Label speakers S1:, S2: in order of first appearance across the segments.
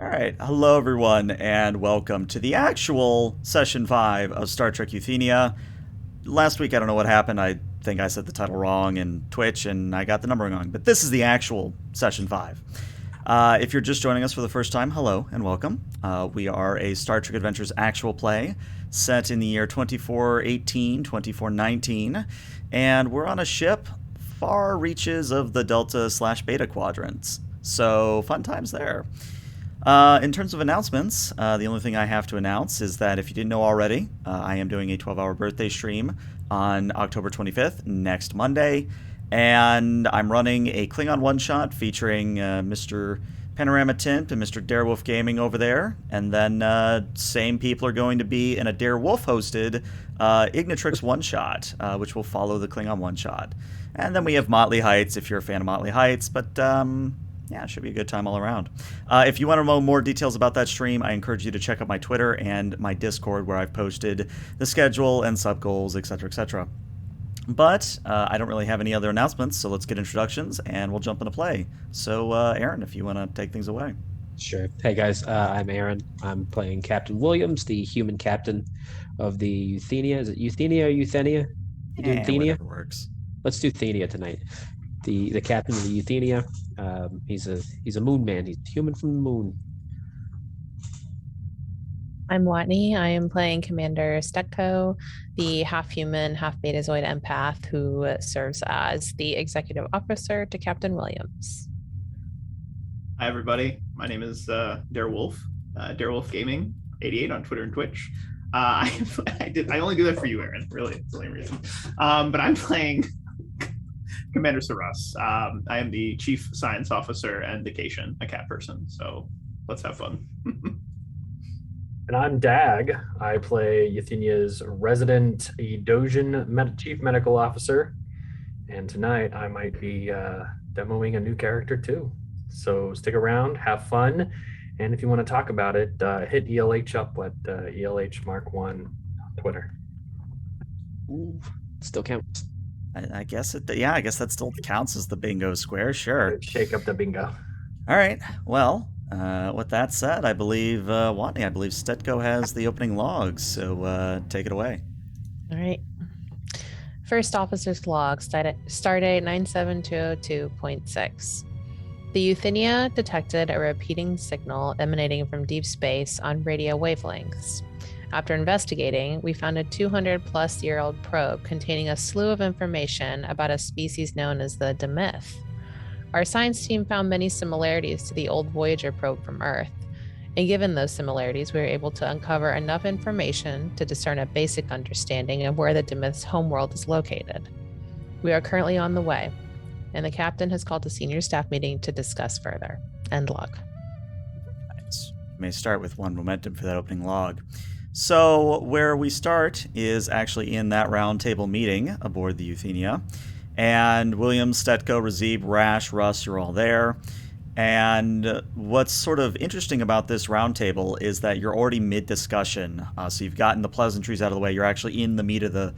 S1: All right, hello everyone, and welcome to the actual Session 5 of Star Trek Euthenia. Last week, I don't know what happened. I think I said the title wrong in Twitch, and I got the numbering wrong. But this is the actual Session 5. If you're just joining us for the first time, hello and welcome. We are a Star Trek Adventures actual play set in the year 2418, 2419, and we're on a ship far reaches of the Delta/Beta quadrants. So, fun times there. In terms of announcements, the only thing I have to announce is that if you didn't know already, I am doing a 12-hour birthday stream on October 25th, next Monday, and I'm running a Klingon one-shot featuring Mr. Panorama Tint and Mr. Darewolf Gaming over there, and then same people are going to be in a Darewolf-hosted Ignitrix one-shot, which will follow the Klingon one-shot. And then we have Motley Heights, if you're a fan of Motley Heights, but yeah, it should be a good time all around. If you want to know more details about that stream, I encourage you to check out my Twitter and my Discord, where I've posted the schedule and sub goals, etc., etc. But I don't really have any other announcements, so let's get introductions and we'll jump into play. So, Aaron, if you want to take things away.
S2: Sure. Hey guys, I'm Aaron. I'm playing Captain Williams, the human captain of the Euthenia. Is it Euthenia or Euthenia? You doing Euthenia?
S1: Whatever works.
S2: Let's do Euthenia tonight. The captain of the Euthenia. He's a moon man. He's human from the moon.
S3: I'm Watney. I am playing Commander Stetko, the half-human, half-betazoid empath who serves as the executive officer to Captain Williams.
S4: Hi, everybody. My name is Darewolf, Darewolf Gaming 88 on Twitter and Twitch. I only do that for you, Aaron. Really, it's the only reason. But I'm playing Commander Saras. I am the chief science officer and vacation, a cat person. So let's have fun.
S5: And I'm Dag. I play Euthenia's resident Edosian chief medical officer. And tonight I might be demoing a new character too. So stick around, have fun. And if you want to talk about it, hit ELH up at ELH Mark 1 on Twitter.
S2: Ooh, still counts.
S1: I guess I guess that still counts as the bingo square, sure.
S5: Shake up the bingo.
S1: All right, well, with that said, I believe, Watney, I believe Stetko has the opening logs, so take it away.
S3: All right. First officer's log, stardate 97202.6. The Euthenia detected a repeating signal emanating from deep space on radio wavelengths. After investigating, we found a 200-plus-year-old probe containing a slew of information about a species known as the Demyth. Our science team found many similarities to the old Voyager probe from Earth, and given those similarities, we were able to uncover enough information to discern a basic understanding of where the Demyth's homeworld is located. We are currently on the way, and the captain has called a senior staff meeting to discuss further. End log.
S1: Nice. We may start with one momentum for that opening log. So where we start is actually in that roundtable meeting aboard the Euthenia. And William, Stetko, Razib, Rash, Russ, you're all there. And what's sort of interesting about this roundtable is that you're already mid-discussion. So you've gotten the pleasantries out of the way. You're actually in the meat of the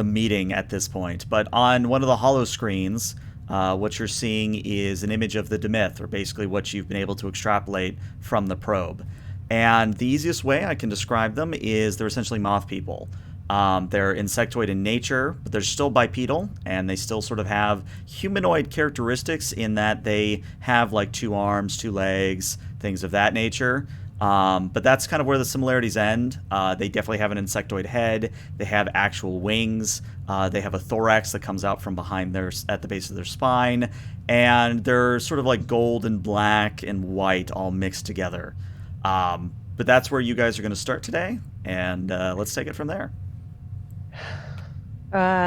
S1: meeting at this point. But on one of the holo screens, what you're seeing is an image of the Demyth, or basically what you've been able to extrapolate from the probe. And the easiest way I can describe them is they're essentially moth people. They're insectoid in nature, but they're still bipedal, and they still sort of have humanoid characteristics in that they have like 2 arms, 2 legs, things of that nature. But that's kind of where the similarities end. They definitely have an insectoid head. They have actual wings. They have a thorax that comes out from behind at the base of their spine. And they're sort of like gold and black and white all mixed together. But that's where you guys are going to start today, and let's take it from there.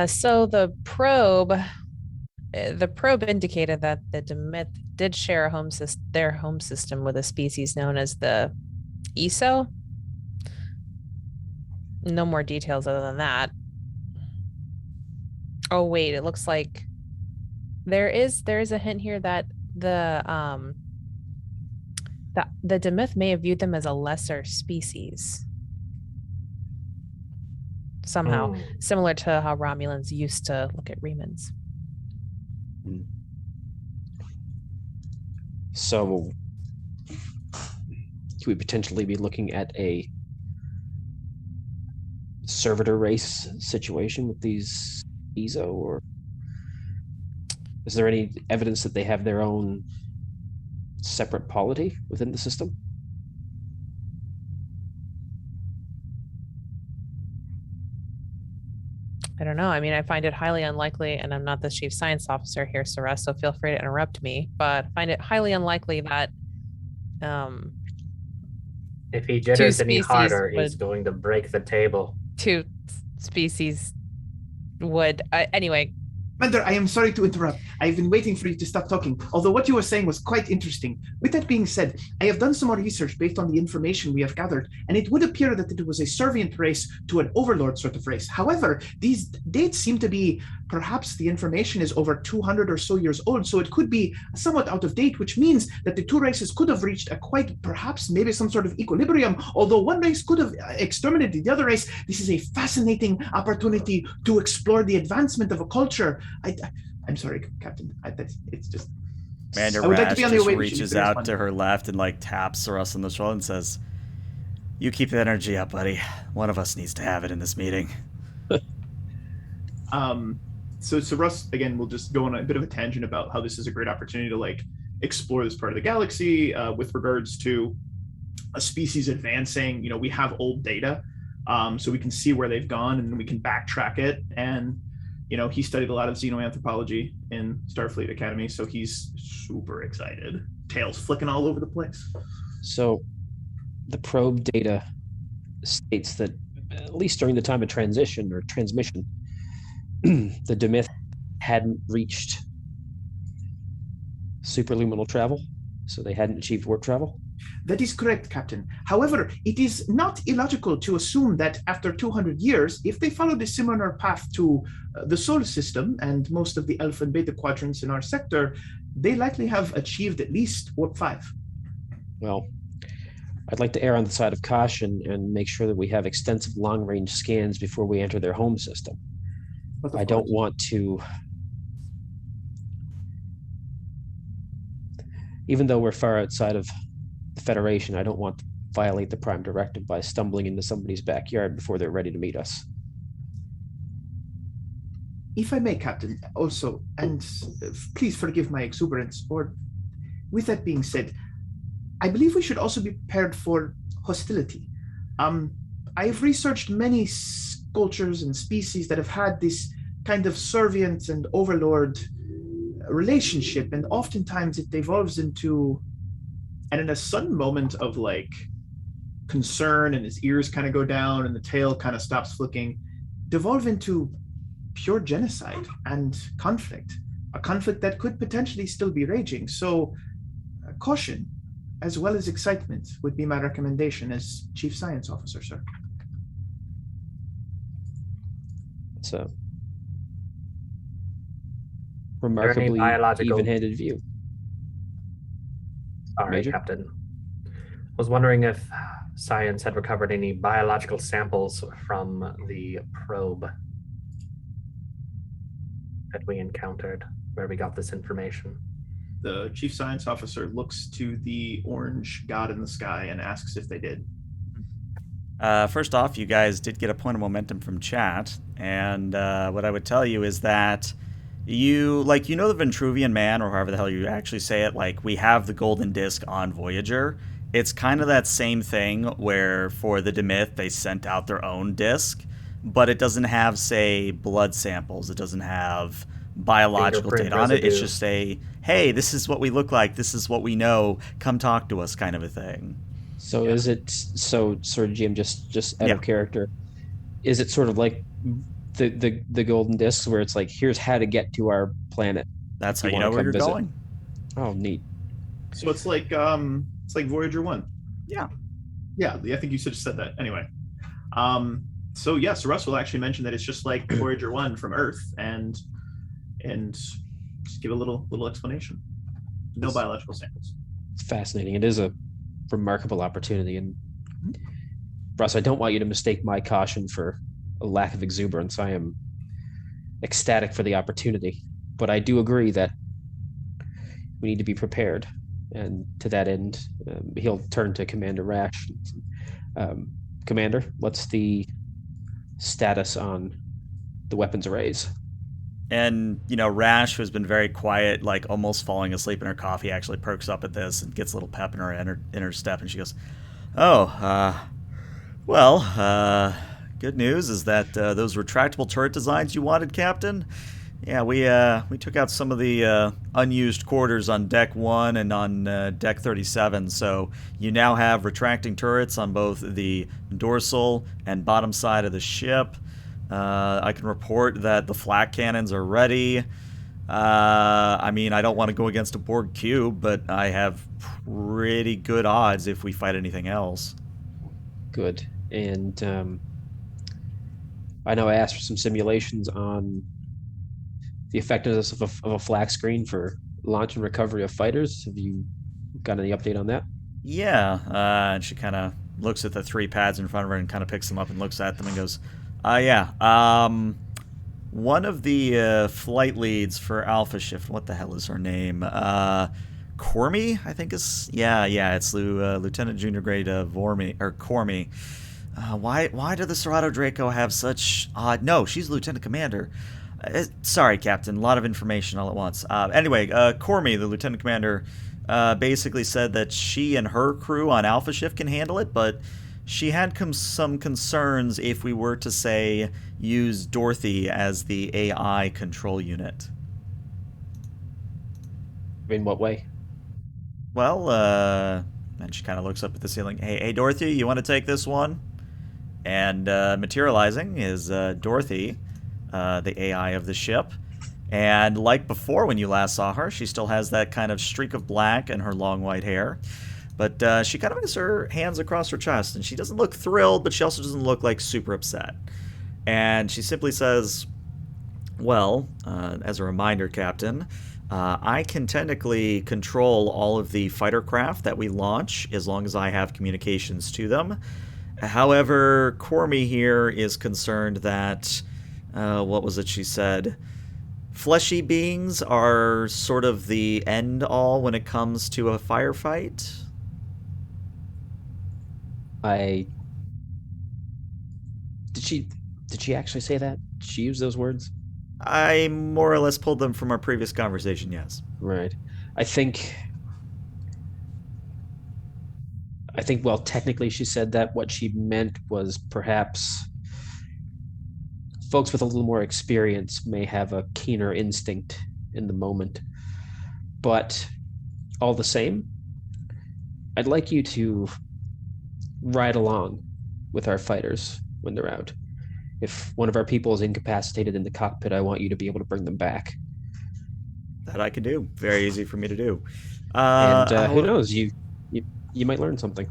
S3: So the probe indicated that the Demyth did share their home system with a species known as the ESO. No more details other than that. Oh wait, it looks like there is a hint here that the Demyth may have viewed them as a lesser species. Somehow, similar to how Romulans used to look at Remans.
S2: So could we potentially be looking at a servitor race situation with these ESO, or is there any evidence that they have their own separate polity within the system?
S3: I don't know. I mean, I find it highly unlikely, and I'm not the chief science officer here, Sarah, so feel free to interrupt me, but I find it highly unlikely that
S5: If he jitters any
S3: species
S5: harder, he's
S3: would-
S5: going to break the table.
S3: two species would. Anyway,
S4: Commander, I am sorry to interrupt. I've been waiting for you to stop talking, although what you were saying was quite interesting. With that being said, I have done some more research based on the information we have gathered, and it would appear that it was a servient race to an overlord sort of race. However, these dates seem to be, perhaps the information is over 200 or so years old, so it could be somewhat out of date, which means that the two races could have reached a quite, perhaps, maybe some sort of equilibrium, although one race could have exterminated the other race. This is a fascinating opportunity to explore the advancement of a culture. I'm sorry, Captain. It's just.
S1: Commander
S4: I would like
S1: Rash
S4: to be on the
S1: just
S4: way, but she
S1: reaches
S4: finished
S1: out
S4: one.
S1: to her left and like taps Russ on the shoulder and says, "You keep the energy up, buddy. One of us needs to have it in this meeting."
S4: So Russ, again, will just go on a bit of a tangent about how this is a great opportunity to like explore this part of the galaxy with regards to a species advancing. You know, we have old data, so we can see where they've gone and we can backtrack it. And you know, he studied a lot of xenoanthropology in Starfleet Academy, so he's super excited. Tails flicking all over the place.
S2: So the probe data states that at least during the time of transition or transmission, the Demyth hadn't reached superluminal travel, so they hadn't achieved warp travel.
S4: That is correct, Captain. However, it is not illogical to assume that after 200 years, if they followed a similar path to the solar system and most of the alpha and beta quadrants in our sector, they likely have achieved at least warp 5.
S2: Well, I'd like to err on the side of caution and make sure that we have extensive long-range scans before we enter their home system.
S4: But of
S2: I don't
S4: course,
S2: want to, even though we're far outside of the Federation, I don't want to violate the Prime Directive by stumbling into somebody's backyard before they're ready to meet us.
S4: if I may, Captain, also, and please forgive my exuberance, or with that being said, I believe we should also be prepared for hostility. I've researched many cultures and species that have had this kind of servient and overlord relationship, and oftentimes it devolves into, and in a sudden moment of like concern and his ears kind of go down and the tail kind of stops flicking, devolve into pure genocide and conflict, a conflict that could potentially still be raging. So caution as well as excitement would be my recommendation as Chief Science Officer, sir.
S2: It's a remarkably
S5: biological-
S2: even-handed view.
S5: Sorry,
S2: Major?
S5: Captain. I was wondering if science had recovered any biological samples from the probe that we encountered, where we got this information.
S4: The Chief Science Officer looks to the orange god in the sky and asks if they did.
S1: First off, you guys did get a point of momentum from chat, and what I would tell you is that you know the Ventruvian Man, or however the hell you actually say it, like, we have the golden disc on Voyager. It's kind of that same thing where for the Demyth, they sent out their own disc, but it doesn't have, say, blood samples. It doesn't have biological
S5: Fingerprint
S1: data on it. It's
S5: residue.
S1: just a, hey, this is what we look like, this is what we know, come talk to us kind of a thing.
S2: So
S4: Yeah.
S2: is it, so Sir Jim, just out
S1: Yeah.
S2: of character, is it sort of like the golden discs where it's like, here's how to get to our planet?
S1: That's how
S2: You
S1: you
S2: wanna
S1: know where
S2: come
S1: you're
S2: visit.
S1: going.
S2: Oh, neat.
S4: So it's like Voyager 1.
S1: Yeah.
S4: Yeah, I think you should have said that. Anyway. So yeah, so Russ will actually mention that it's just like Voyager 1 from Earth, and just give a little explanation. No biological samples.
S2: It's fascinating. It is a remarkable opportunity. And Russ, I don't want you to mistake my caution for a lack of exuberance. I am ecstatic for the opportunity, but I do agree that we need to be prepared. And to that end, he'll turn to Commander Rash. Commander, what's the status on the weapons arrays?
S1: And, Rash, who's been very quiet, like almost falling asleep in her coffee, actually perks up at this and gets a little pep in her step, and she goes, "Oh, well, good news is that those retractable turret designs you wanted, Captain. Yeah, we took out some of the unused quarters on Deck 1 and on Deck 37, so you now have retracting turrets on both the dorsal and bottom side of the ship. I can report that the flak cannons are ready. I mean, I don't want to go against a Borg cube, but I have pretty good odds if we fight anything else."
S2: Good. And I know I asked for some simulations on the effectiveness of a flak screen for launch and recovery of fighters. Have you got any update on that?
S1: Yeah, and she kind of looks at the 3 pads in front of her and kind of picks them up and looks at them and goes, yeah. One of the flight leads for Alpha Shift, what the hell is her name? Cormy, I think is. Yeah, it's Lieutenant Junior Grade Cormy. Why did the Serato Draco have such odd? No, she's Lieutenant Commander. Sorry, Captain. A lot of information all at once. Anyway, Cormy, the Lieutenant Commander, basically said that she and her crew on Alpha Shift can handle it, but she had some concerns if we were to, say, use Dorothy as the AI control unit.
S2: In what way?
S1: Well, and she kind of looks up at the ceiling. Hey, Dorothy, you want to take this one? And materializing is Dorothy, the AI of the ship. And like before when you last saw her, she still has that kind of streak of black in her long white hair. But she kind of has her hands across her chest, and she doesn't look thrilled, but she also doesn't look like super upset. And she simply says, well, as a reminder, Captain, I can technically control all of the fighter craft that we launch as long as I have communications to them. However, Cormy here is concerned that, what was it she said? Fleshy beings are sort of the end-all when it comes to a firefight.
S2: Did she actually say that? Did she use those words?
S1: I more or less pulled them from our previous conversation, yes.
S2: Right. I think, well, technically she said that. What she meant was perhaps folks with a little more experience may have a keener instinct in the moment. But all the same, I'd like you to ride along with our fighters when they're out. If one of our people is incapacitated in the cockpit, I want you to be able to bring them back.
S1: That I can do. Very easy for me to do.
S2: And who knows? You might learn something.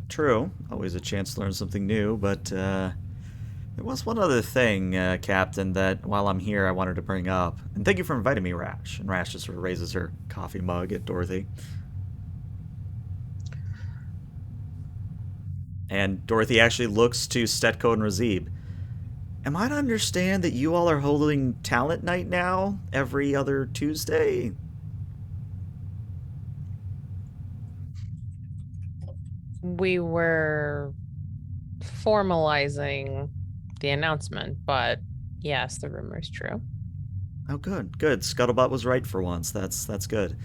S1: True. Always a chance to learn something new, but there was one other thing, Captain, that while I'm here I wanted to bring up. And thank you for inviting me, Rash. And Rash just sort of raises her coffee mug at Dorothy. And Dorothy actually looks to Stetko and Razib. Am I to understand that you all are holding talent night now every other Tuesday?
S3: We were formalizing the announcement, but yes, the rumor is true.
S1: Oh, good. Scuttlebutt was right for once. That's good.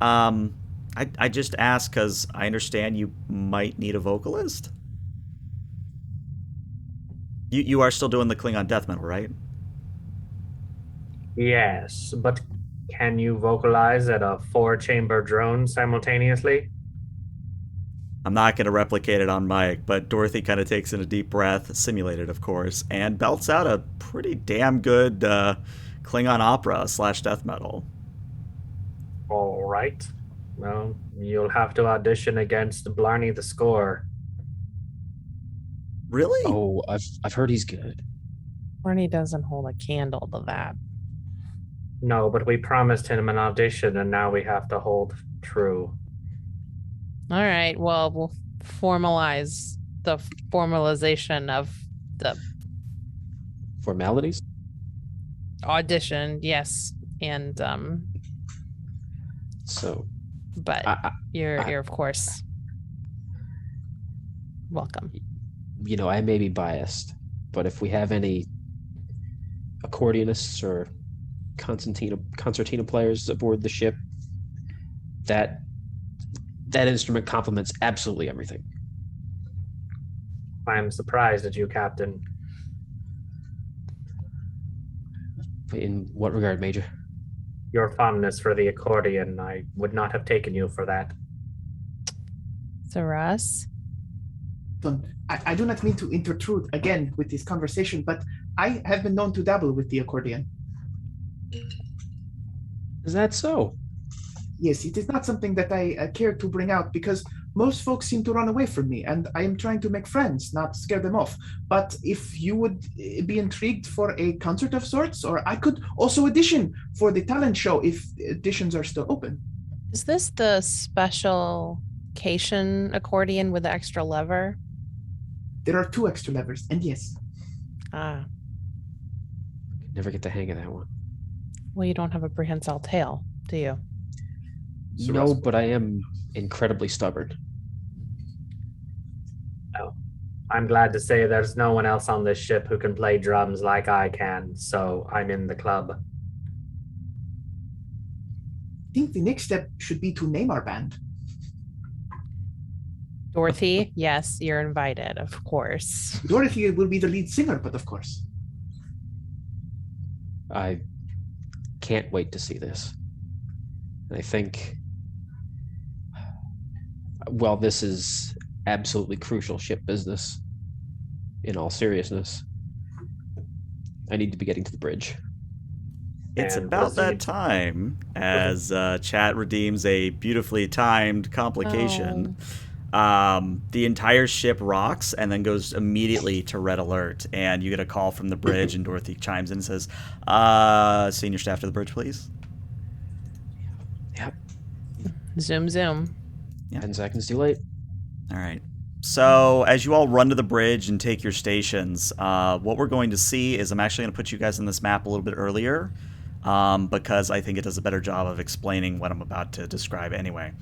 S1: I just asked because I understand you might need a vocalist. You are still doing the Klingon death metal, right?
S5: Yes, but can you vocalize at a 4-chamber drone simultaneously?
S1: I'm not going to replicate it on mic, but Dorothy kind of takes in a deep breath, simulated, of course, and belts out a pretty damn good Klingon opera / death metal.
S5: All right. Well, you'll have to audition against Blarney the Score.
S1: Really?
S2: Oh, I've heard he's good.
S3: Barney doesn't hold a candle to that.
S5: No, but we promised him an audition, and now we have to hold true.
S3: All right. Well, we'll formalize the formalization of the
S2: Formalities?
S3: audition. Yes, and
S2: So,
S3: but you're of course welcome.
S2: I may be biased, but if we have any accordionists or concertina players aboard the ship, that instrument complements absolutely everything.
S5: I am surprised at you, Captain.
S2: In what regard, Major?
S5: Your fondness for the accordion. I would not have taken you for that.
S3: So Russ,
S4: I do not mean to intrude again with this conversation, but I have been known to dabble with the accordion.
S2: Is that so?
S4: Yes, it is not something that I care to bring out because most folks seem to run away from me, and I am trying to make friends, not scare them off. But if you would be intrigued for a concert of sorts, or I could also audition for the talent show if auditions are still open.
S3: is this the special cation accordion with the extra lever?
S4: There are 2 extra levers, and yes.
S3: Ah,
S2: Never get the hang of that one.
S3: well, you don't have a prehensile tail, do you?
S2: No, but I am incredibly stubborn.
S5: I'm glad to say there's no one else on this ship who can play drums like I can, so I'm in the club.
S4: I think the next step should be to name our band.
S3: Dorothy, yes, you're invited, of course.
S4: Dorothy will be the lead singer, but of course.
S2: I can't wait to see this. And I think, well, this is absolutely crucial ship business. In all seriousness, I need to be getting to the bridge.
S1: It's
S5: And
S1: about that
S5: proceed.
S1: time as chat redeems a beautifully timed complication. The entire ship rocks and then goes immediately to red alert, and you get a call from the bridge, and Dorothy chimes in and says, senior staff to the bridge, please.
S2: Yep.
S3: Zoom, zoom.
S2: 10 seconds too late.
S1: All right. So as you all run to the bridge and take your stations, what we're going to see is I'm actually going to put you guys on this map a little bit earlier because I think it does a better job of explaining what I'm about to describe anyway.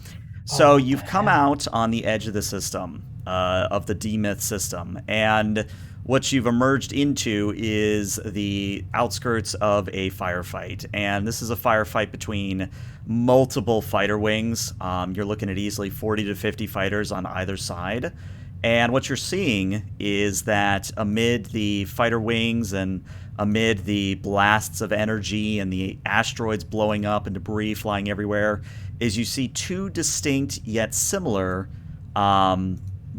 S1: So you've come out on the edge of the system, of the D-Myth system, and what you've emerged into is the outskirts of a firefight. And this is a firefight between multiple fighter wings. You're looking at easily 40 to 50 fighters on either side. And what you're seeing is that amid the fighter wings and amid the blasts of energy and the asteroids blowing up and debris flying everywhere, is you see 2 distinct yet similar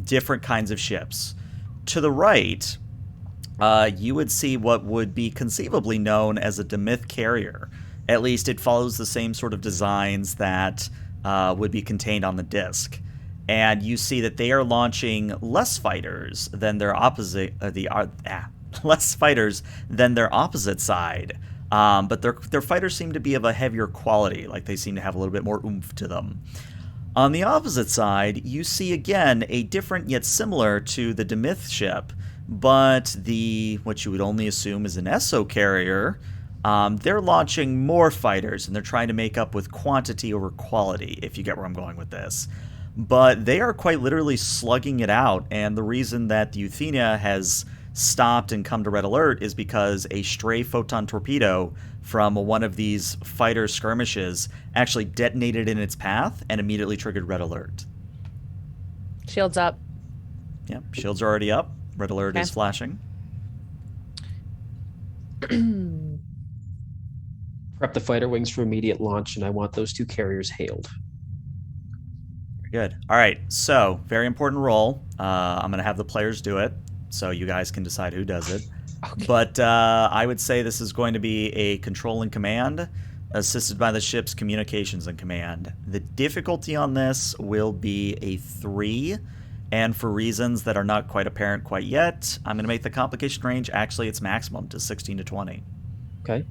S1: different kinds of ships. To the right, you would see what would be conceivably known as a Demyth carrier. At least it follows the same sort of designs that would be contained on the disk. And you see that they are launching less fighters than their opposite, less fighters than their opposite side. But their fighters seem to be of a heavier quality, like they seem to have a little bit more oomph to them. On the opposite side, you see again a different yet similar to the Demyth ship, but what you would only assume is an ESO carrier. They're launching more fighters, and they're trying to make up with quantity over quality, if you get where I'm going with this. But they are quite literally slugging it out, and the reason that the Euthenia has stopped and come to red alert is because a stray photon torpedo from one of these fighter skirmishes actually detonated in its path and immediately triggered red alert.
S3: Shields up.
S1: Yep, shields are already up. Red alert is flashing.
S2: Prep the fighter wings for immediate launch, and I want those 2 carriers hailed.
S1: Good. All right, so very important role. I'm going to have the players do it, so you guys can decide who does it.
S3: Okay.
S1: But I would say this is going to be a control and command, assisted by the ship's communications and command. The difficulty on this will be a 3, and for reasons that are not quite apparent quite yet, I'm going to make the complication range actually its maximum to 16 to 20.
S2: Okay.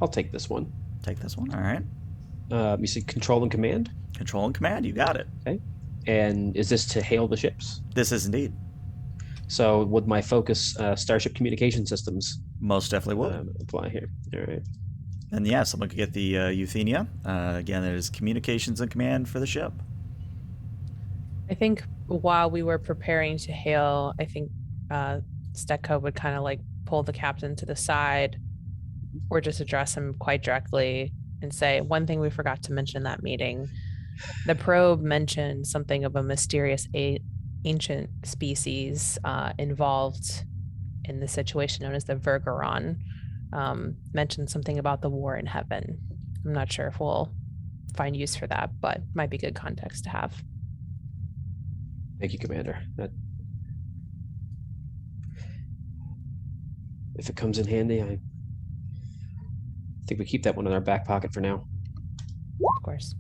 S2: I'll take this one.
S1: Take this one. All right.
S2: You see control and command?
S1: Control and command, you got it.
S2: Okay. And is this to hail the ships?
S1: This is indeed.
S2: So would my focus Starship communication systems
S1: Most definitely will.
S2: apply here? All right.
S1: And yeah, someone could get the Euthenia. Again, it is communications and command for the ship.
S3: I think while we were preparing to hail, I think Stetko would kind of like pull the captain to the side or just address him quite directly and say, one thing we forgot to mention in that meeting. The probe mentioned something of a mysterious ancient species involved in the situation known as the Vergeron. Mentioned something about the war in heaven. I'm not sure if we'll find use for that, but might be good context to have.
S2: Thank you, Commander. If it comes in handy, I think we keep that one in our back pocket for now.
S3: Of course.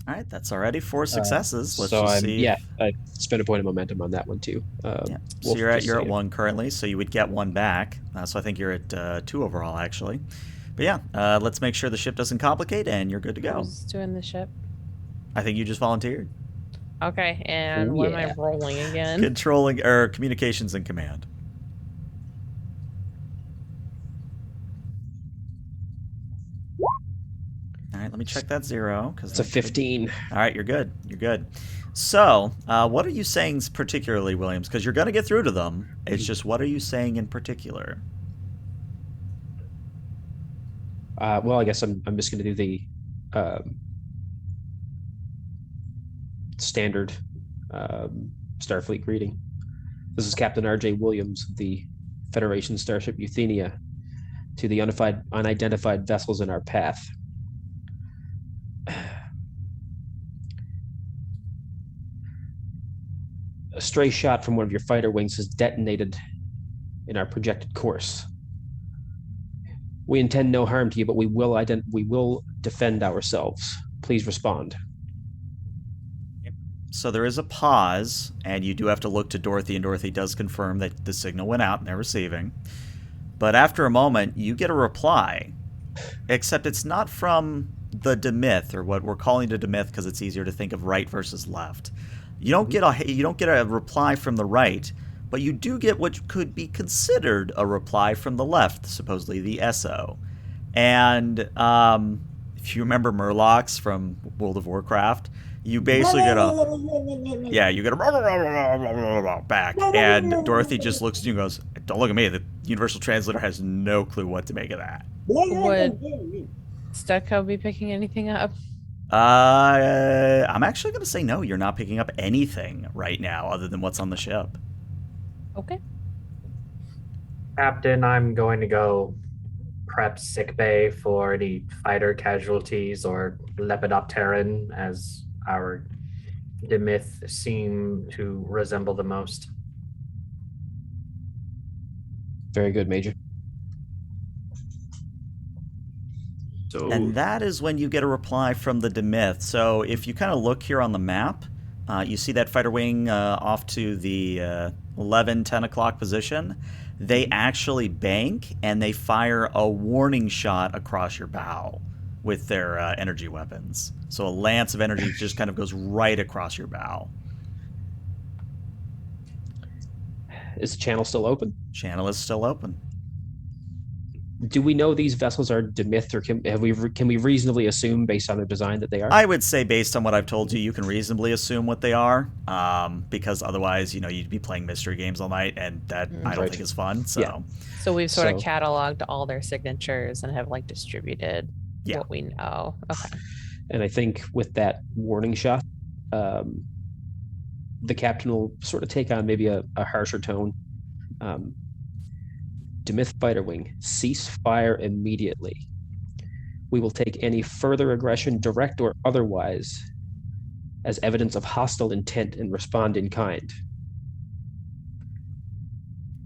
S1: All right, that's already 4 successes. Let's
S2: so
S1: just
S2: I'm,
S1: see.
S2: yeah, I spent a point of momentum on that one too.
S1: Yeah. So you're at 1 currently, so you would get 1 back. So I think you're at 2 overall, actually. But yeah, let's make sure the ship doesn't complicate, and you're good to go.
S3: Who's doing the ship?
S1: I think you just volunteered.
S3: Okay, and what am I rolling again?
S1: Controlling or communications and command. All right, let me check that 0.
S2: It's a 15.
S1: All right, you're good. You're good. So, what are you saying particularly, Williams? Because you're going to get through to them. It's just, what are you saying in particular?
S2: Well, I guess I'm just going to do the standard Starfleet greeting. This is Captain R.J. Williams of the Federation starship Euthenia to the unidentified vessels in our path. A stray shot from one of your fighter wings has detonated in our projected course. We intend no harm to you, but we will defend ourselves. Please respond.
S1: So there is a pause, and you do have to look to Dorothy, and Dorothy does confirm that the signal went out and they're receiving. But after a moment, you get a reply, except it's not from the Demyth, or what we're calling the Demyth because it's easier to think of right versus left. You don't get a reply from the right, but you do get what could be considered a reply from the left, supposedly the SO. And if you remember Murlocs from World of Warcraft, you basically get a back, and Dorothy just looks at you and goes, "Don't look at me. The Universal Translator has no clue what to make of that."
S3: Would Stetko be picking anything up?
S1: I'm actually going to say no. You're not picking up anything right now other than what's on the ship.
S3: Okay.
S5: Captain, I'm going to go prep sickbay for any fighter casualties or Lepidopteran, as our Demyth seem to resemble the most.
S2: Very good, Major.
S1: And that is when you get a reply from the Demyth. So if you kind of look here on the map, you see that fighter wing off to the 11, 10 o'clock position. They actually bank, and they fire a warning shot across your bow with their energy weapons. So a lance of energy just kind of goes right across your bow.
S2: Is the channel still open?
S1: Channel is still open.
S2: Do we know these vessels are Demyth, or can we reasonably assume based on their design that they are?
S1: I would say based on what I've told you, you can reasonably assume what they are, because otherwise, you'd be playing mystery games all night, and that I don't think is fun. So,
S2: Yeah.
S3: So we've sort of cataloged all their signatures and have like distributed
S1: Yeah.
S3: what we know. Okay.
S2: And I think with that warning shot, the captain will sort of take on maybe a harsher tone. Demyth fighter wing, cease fire immediately. We will take any further aggression, direct or otherwise, as evidence of hostile intent and respond in kind.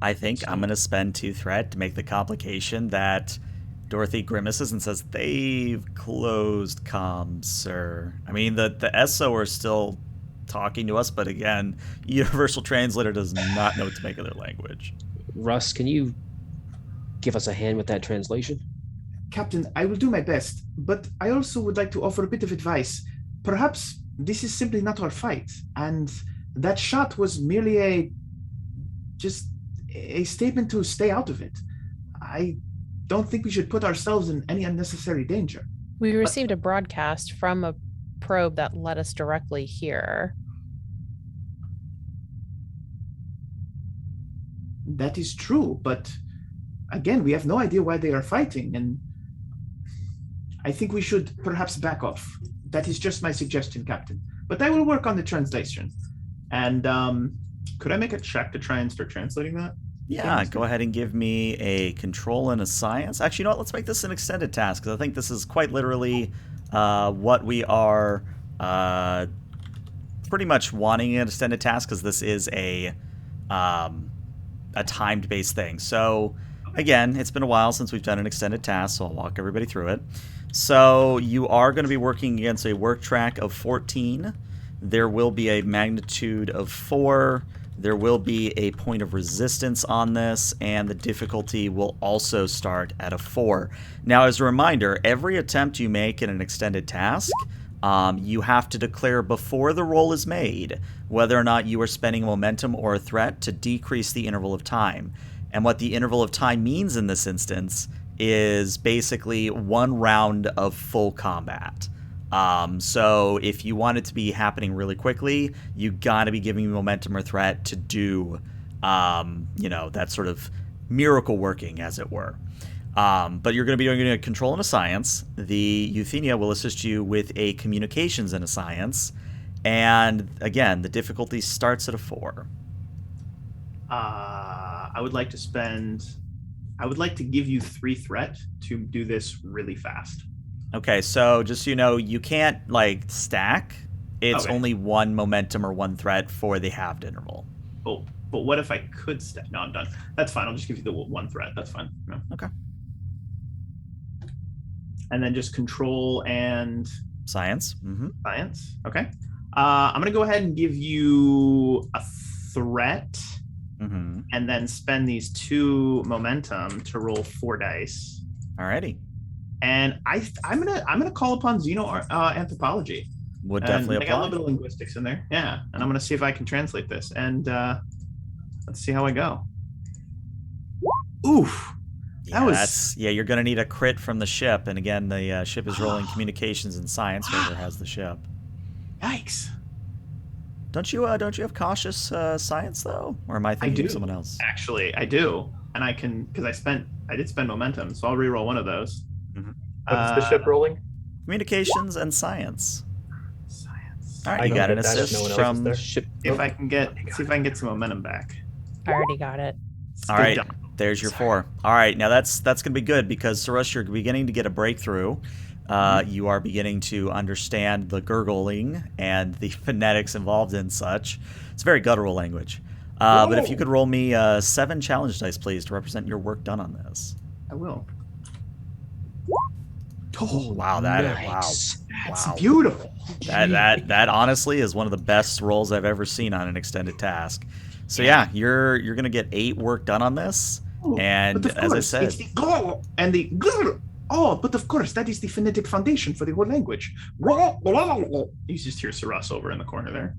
S1: I think I'm going to spend 2 threat to make the complication that Dorothy grimaces and says, "They've closed comms, sir." I mean, the SO are still talking to us, but again, Universal Translator does not know what to make of their language.
S2: Russ, can you give us a hand with that translation?
S4: Captain, I will do my best, but I also would like to offer a bit of advice. Perhaps this is simply not our fight, and that shot was merely just a statement to stay out of it. I don't think we should put ourselves in any unnecessary danger.
S3: We received a broadcast from a probe that led us directly here.
S4: That is true, but again, we have no idea why they are fighting, and I think we should perhaps back off. That is just my suggestion, Captain. But I will work on the translation. And could I make a check to try and start translating that?
S1: Yeah, go ahead and give me a control and a science. Actually, you know what? Let's make this an extended task, because I think this is quite literally what we are pretty much wanting an extended task, because this is a timed-based thing. So, again, it's been a while since we've done an extended task, so I'll walk everybody through it. So, you are going to be working against a work track of 14. There will be a magnitude of 4. There will be a point of resistance on this, and the difficulty will also start at a 4. Now, as a reminder, every attempt you make in an extended task, you have to declare before the roll is made whether or not you are spending momentum or a threat to decrease the interval of time. And what the interval of time means in this instance is basically 1 round of full combat. So if you want it to be happening really quickly, you got to be giving momentum or threat to do, that sort of miracle working, as it were. But you're going to be doing a control and a science. The Euthenia will assist you with a communications and a science. And again, the difficulty starts at a 4.
S4: I would like to give you 3 threat to do this really fast.
S1: Okay, so just so you know, you can't, stack. It's only 1 momentum or 1 threat for the halved interval.
S4: Oh, but what if I could stack? No, I'm done. That's fine. I'll just give you the 1 threat. That's fine. No.
S1: Okay.
S4: And then just control and...
S1: Science. Mm-hmm.
S4: Science. Okay. I'm going to go ahead and give you a threat, and then spend these 2 momentum to roll 4 dice.
S1: Alrighty.
S4: And I'm gonna call upon anthropology.
S1: Would definitely apply.
S4: I got a little bit of linguistics in there, yeah. And I'm gonna see if I can translate this. And let's see how I go. Oof.
S1: Yeah, you're gonna need a crit from the ship. And again, the ship is rolling communications and science. Whoever has the ship.
S4: Yikes.
S1: Don't you have cautious science though, or am I thinking of someone else?
S4: Actually, I do, and I can because I did spend momentum, so I'll reroll one of those.
S5: What's the ship rolling?
S1: Communications and science.
S4: Science.
S1: All right, you got an assist from
S2: ship.
S4: See if I can get some momentum back.
S3: I already got it.
S1: All right, there's your 4. All right, now that's going to be good because Sarush, you're beginning to get a breakthrough. You are beginning to understand the gurgling and the phonetics involved in such. It's very guttural language. But if you could roll me 7 challenge dice, please, to represent your work done on this.
S4: I will.
S1: Oh, wow,
S2: Nice.
S4: That's beautiful.
S1: That honestly is one of the best rolls I've ever seen on an extended task. So yeah, you're gonna get 8 work done on this, and as I said,
S4: it's the go and the grr. Oh, but of course that is the phonetic foundation for the whole language. You just hear Saras over in the corner there.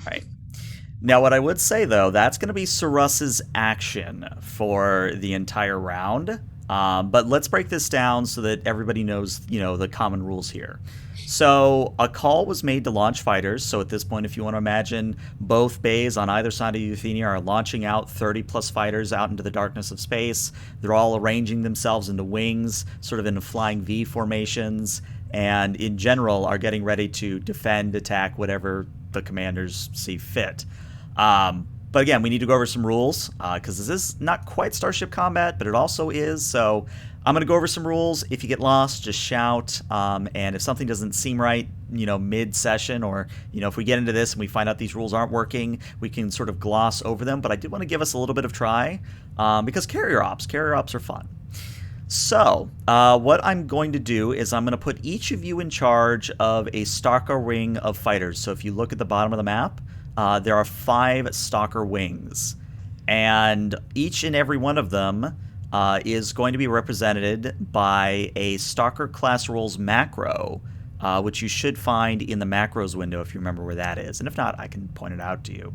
S1: Right. Now, what I would say though, that's going to be Sarus's action for the entire round. But let's break this down so that everybody knows, the common rules here. So a call was made to launch fighters. So at this point, if you want to imagine, both bays on either side of Euthenia are launching out 30-plus fighters out into the darkness of space. They're all arranging themselves into wings, sort of into flying V formations, and in general are getting ready to defend, attack, whatever the commanders see fit. But again, we need to go over some rules because this is not quite Starship Combat, but it also is. So I'm going to go over some rules. If you get lost, just shout. And if something doesn't seem right, mid-session, or, if we get into this and we find out these rules aren't working, we can sort of gloss over them. But I did want to give us a little bit of try because carrier ops are fun. So what I'm going to do is I'm going to put each of you in charge of a stalker ring of fighters. So if you look at the bottom of the map, there are 5 stalker wings, and each and every one of them is going to be represented by a stalker class rules macro, which you should find in the macros window if you remember where that is. And if not, I can point it out to you.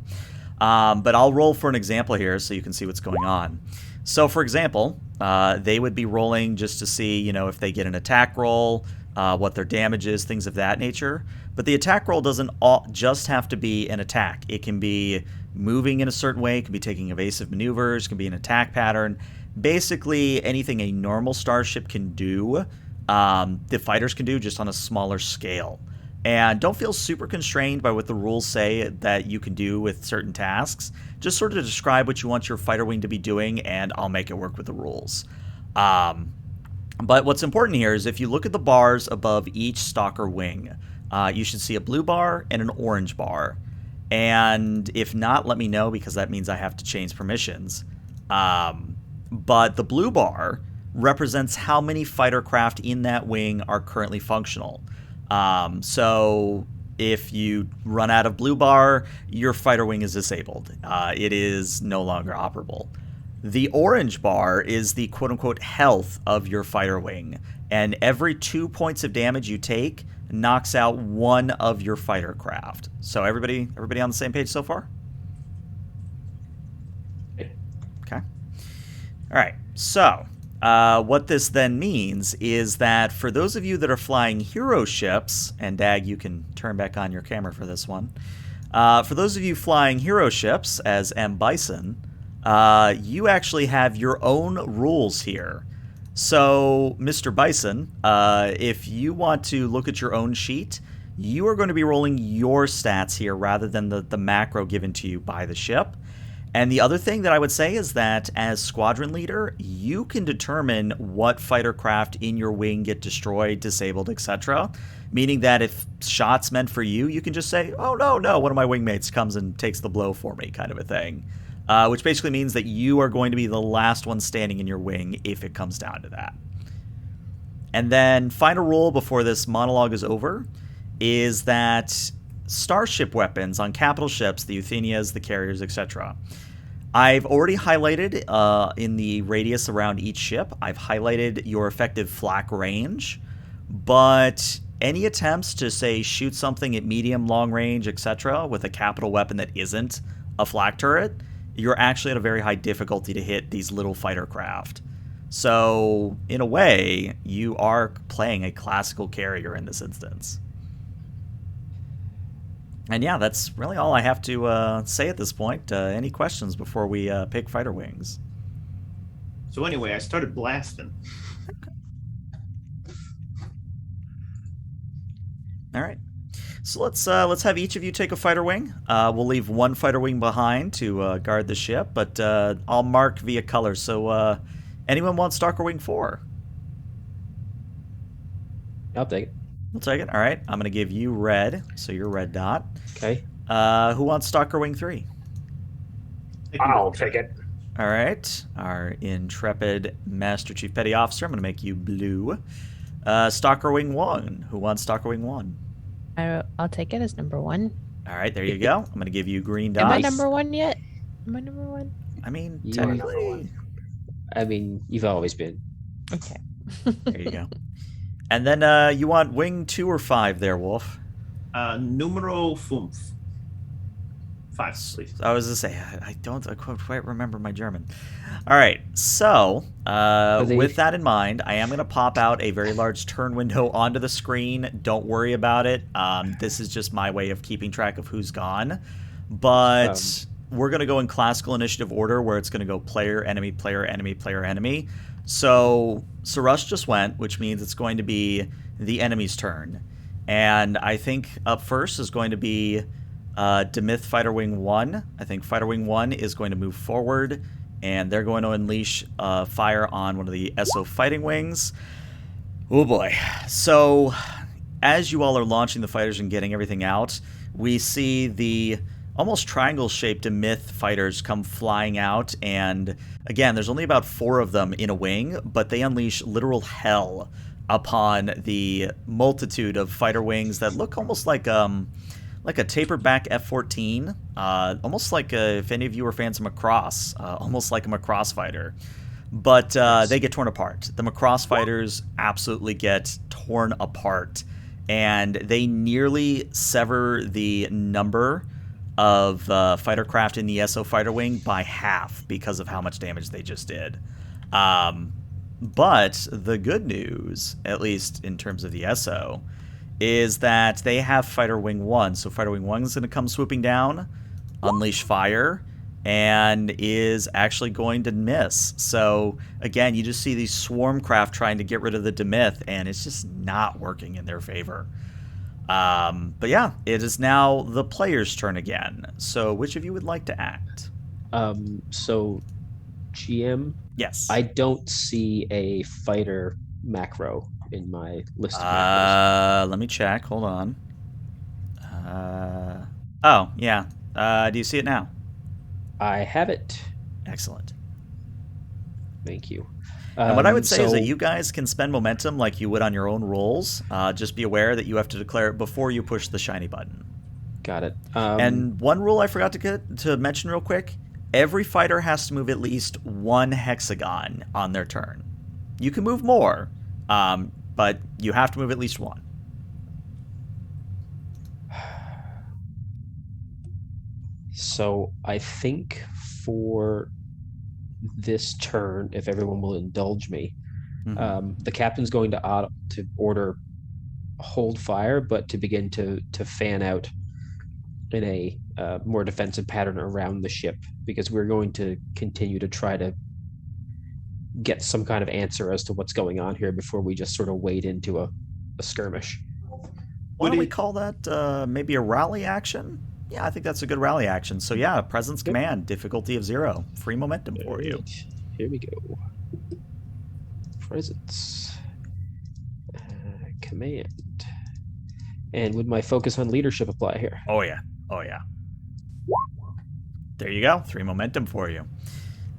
S1: But I'll roll for an example here so you can see what's going on. So, for example, they would be rolling just to see, if they get an attack roll, what their damage is, things of that nature. But the attack roll doesn't just have to be an attack. It can be moving in a certain way. It can be taking evasive maneuvers. It can be an attack pattern. Basically, anything a normal starship can do, the fighters can do, just on a smaller scale. And don't feel super constrained by what the rules say that you can do with certain tasks. Just sort of describe what you want your fighter wing to be doing, and I'll make it work with the rules. But what's important here is if you look at the bars above each stalker wing, you should see a blue bar and an orange bar. And if not, let me know, because that means I have to change permissions. But the blue bar represents how many fighter craft in that wing are currently functional. So if you run out of blue bar, your fighter wing is disabled. It is no longer operable. The orange bar is the quote-unquote health of your fighter wing, and every 2 points of damage you take knocks out one of your fighter craft. So everybody on the same page so far? Okay. All right. So what this then means is that for those of you that are flying hero ships, and Dag, you can turn back on your camera for this one. For those of you flying hero ships as M. Bison, you actually have your own rules here. So, Mr. Bison, if you want to look at your own sheet, you are going to be rolling your stats here rather than the macro given to you by the ship. And the other thing that I would say is that as squadron leader, you can determine what fighter craft in your wing get destroyed, disabled, etc. Meaning that if shots meant for you, you can just say, oh, no, one of my wingmates comes and takes the blow for me, kind of a thing. Which basically means that you are going to be the last one standing in your wing if it comes down to that. And then final rule before this monologue is over is that starship weapons on capital ships, the Euthenias, the carriers, etc. I've already highlighted in the radius around each ship, I've highlighted your effective flak range, but any attempts to, say, shoot something at medium, long range, etc. with a capital weapon that isn't a flak turret, you're actually at a very high difficulty to hit these little fighter craft. So, in a way, you are playing a classical carrier in this instance. And yeah, that's really all I have to say at this point. Any questions before we pick fighter wings?
S4: So anyway, I started blasting.
S1: All right. So let's have each of you take a fighter wing. We'll leave one fighter wing behind to guard the ship, but I'll mark via color. So anyone want Stalker Wing 4?
S2: I'll take it.
S1: We'll take it. All right. I'm going to give you red, so you're red dot.
S2: Okay.
S1: Who wants Stalker Wing 3?
S5: I'll take it.
S1: All right. Our intrepid Master Chief Petty Officer. I'm going to make you blue. Stalker Wing 1. Who wants Stalker Wing 1?
S3: I'll take it as number 1.
S1: All right, there you go. I'm going to give you green dot.
S3: Am I number 1 yet? Am I number 1?
S1: I mean,
S2: You
S1: technically.
S2: I mean, you've always been.
S3: Okay.
S1: There you go. And then you want wing 2 or 5 there, Wolf?
S4: Numero 5. 5, please.
S1: I was going to say, I don't quite remember my German. All right, so with that in mind, I am going to pop out a very large turn window onto the screen. Don't worry about it. This is just my way of keeping track of who's gone. But we're going to go in classical initiative order where it's going to go player, enemy, player, enemy, player, enemy. So Sarush just went, which means it's going to be the enemy's turn. And I think up first is going to be Demyth Fighter Wing 1. I think Fighter Wing 1 is going to move forward, and they're going to unleash fire on one of the SO fighting wings. Oh boy. So as you all are launching the fighters and getting everything out, we see the almost triangle-shaped Demyth fighters come flying out, and again, there's only about 4 of them in a wing, but they unleash literal hell upon the multitude of fighter wings that look almost like a tapered back F-14, almost like if any of you are fans of Macross, almost like a Macross fighter. But they get torn apart. The Macross fighters absolutely get torn apart, and they nearly sever the number of fighter craft in the SO fighter wing by half because of how much damage they just did. But the good news, at least in terms of the SO, is that they have Fighter Wing 1. So Fighter Wing 1 is going to come swooping down, unleash fire, and is actually going to miss. So again, you just see these swarm craft trying to get rid of the Demyth, and it's just not working in their favor. But yeah, it is now the player's turn again. So which of you would like to act?
S2: So GM,
S1: Yes.
S2: I don't see a fighter macro in my list of macros.
S1: Let me check. Hold on. Oh, yeah. Do you see it now?
S2: I have it.
S1: Excellent.
S2: Thank you.
S1: And what I would say is that you guys can spend momentum like you would on your own rolls. Just be aware that you have to declare it before you push the shiny button.
S2: Got it.
S1: And one rule I forgot to mention real quick. Every fighter has to move at least one hexagon on their turn. You can move more, but you have to move at least one.
S2: So I think for this turn, if everyone will indulge me, the captain's going to order hold fire, but to begin to fan out in a more defensive pattern around the ship, because we're going to continue to try to get some kind of answer as to what's going on here before we just sort of wade into a skirmish.
S1: Why don't we call that maybe a rally action? Yeah, I think that's a good rally action. So yeah, presence command, difficulty of 0. Free momentum for you.
S2: Here we go. Presence. Command. And would my focus on leadership apply here?
S1: Oh yeah. Oh yeah. There you go. 3 momentum for you.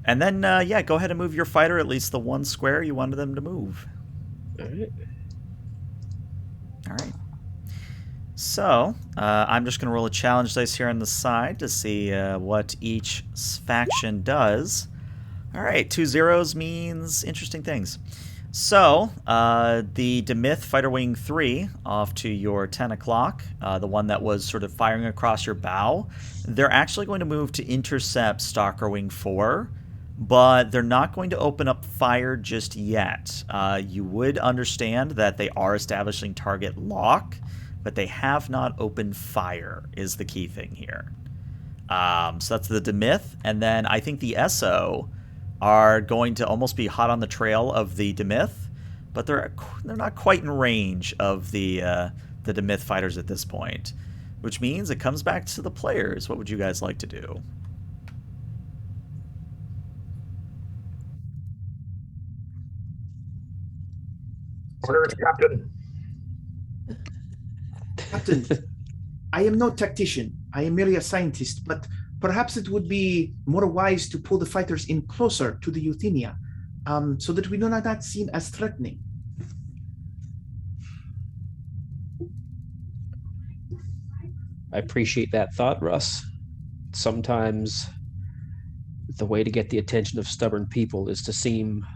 S1: And then, yeah, go ahead and move your fighter at least the 1 square you wanted them to move.
S2: All right.
S1: All right. So, I'm just going to roll a challenge dice here on the side to see what each faction does. All right, 2 zeros means interesting things. So, the Demyth Fighter Wing 3 off to your 10 o'clock, the one that was sort of firing across your bow, they're actually going to move to intercept Stalker Wing 4, but they're not going to open up fire just yet. You would understand that they are establishing target lock, but they have not opened fire is the key thing here. So that's the Demyth, and then I think the SO are going to almost be hot on the trail of the Demyth, but they're not quite in range of the Demyth fighters at this point, which means it comes back to the players. What would you guys like to do?
S5: Orders, Captain.
S4: Captain, I am no tactician. I am merely a scientist, but perhaps it would be more wise to pull the fighters in closer to the Euthenia, so that we do not seem as threatening.
S2: I appreciate that thought, Russ. Sometimes the way to get the attention of stubborn people is to seem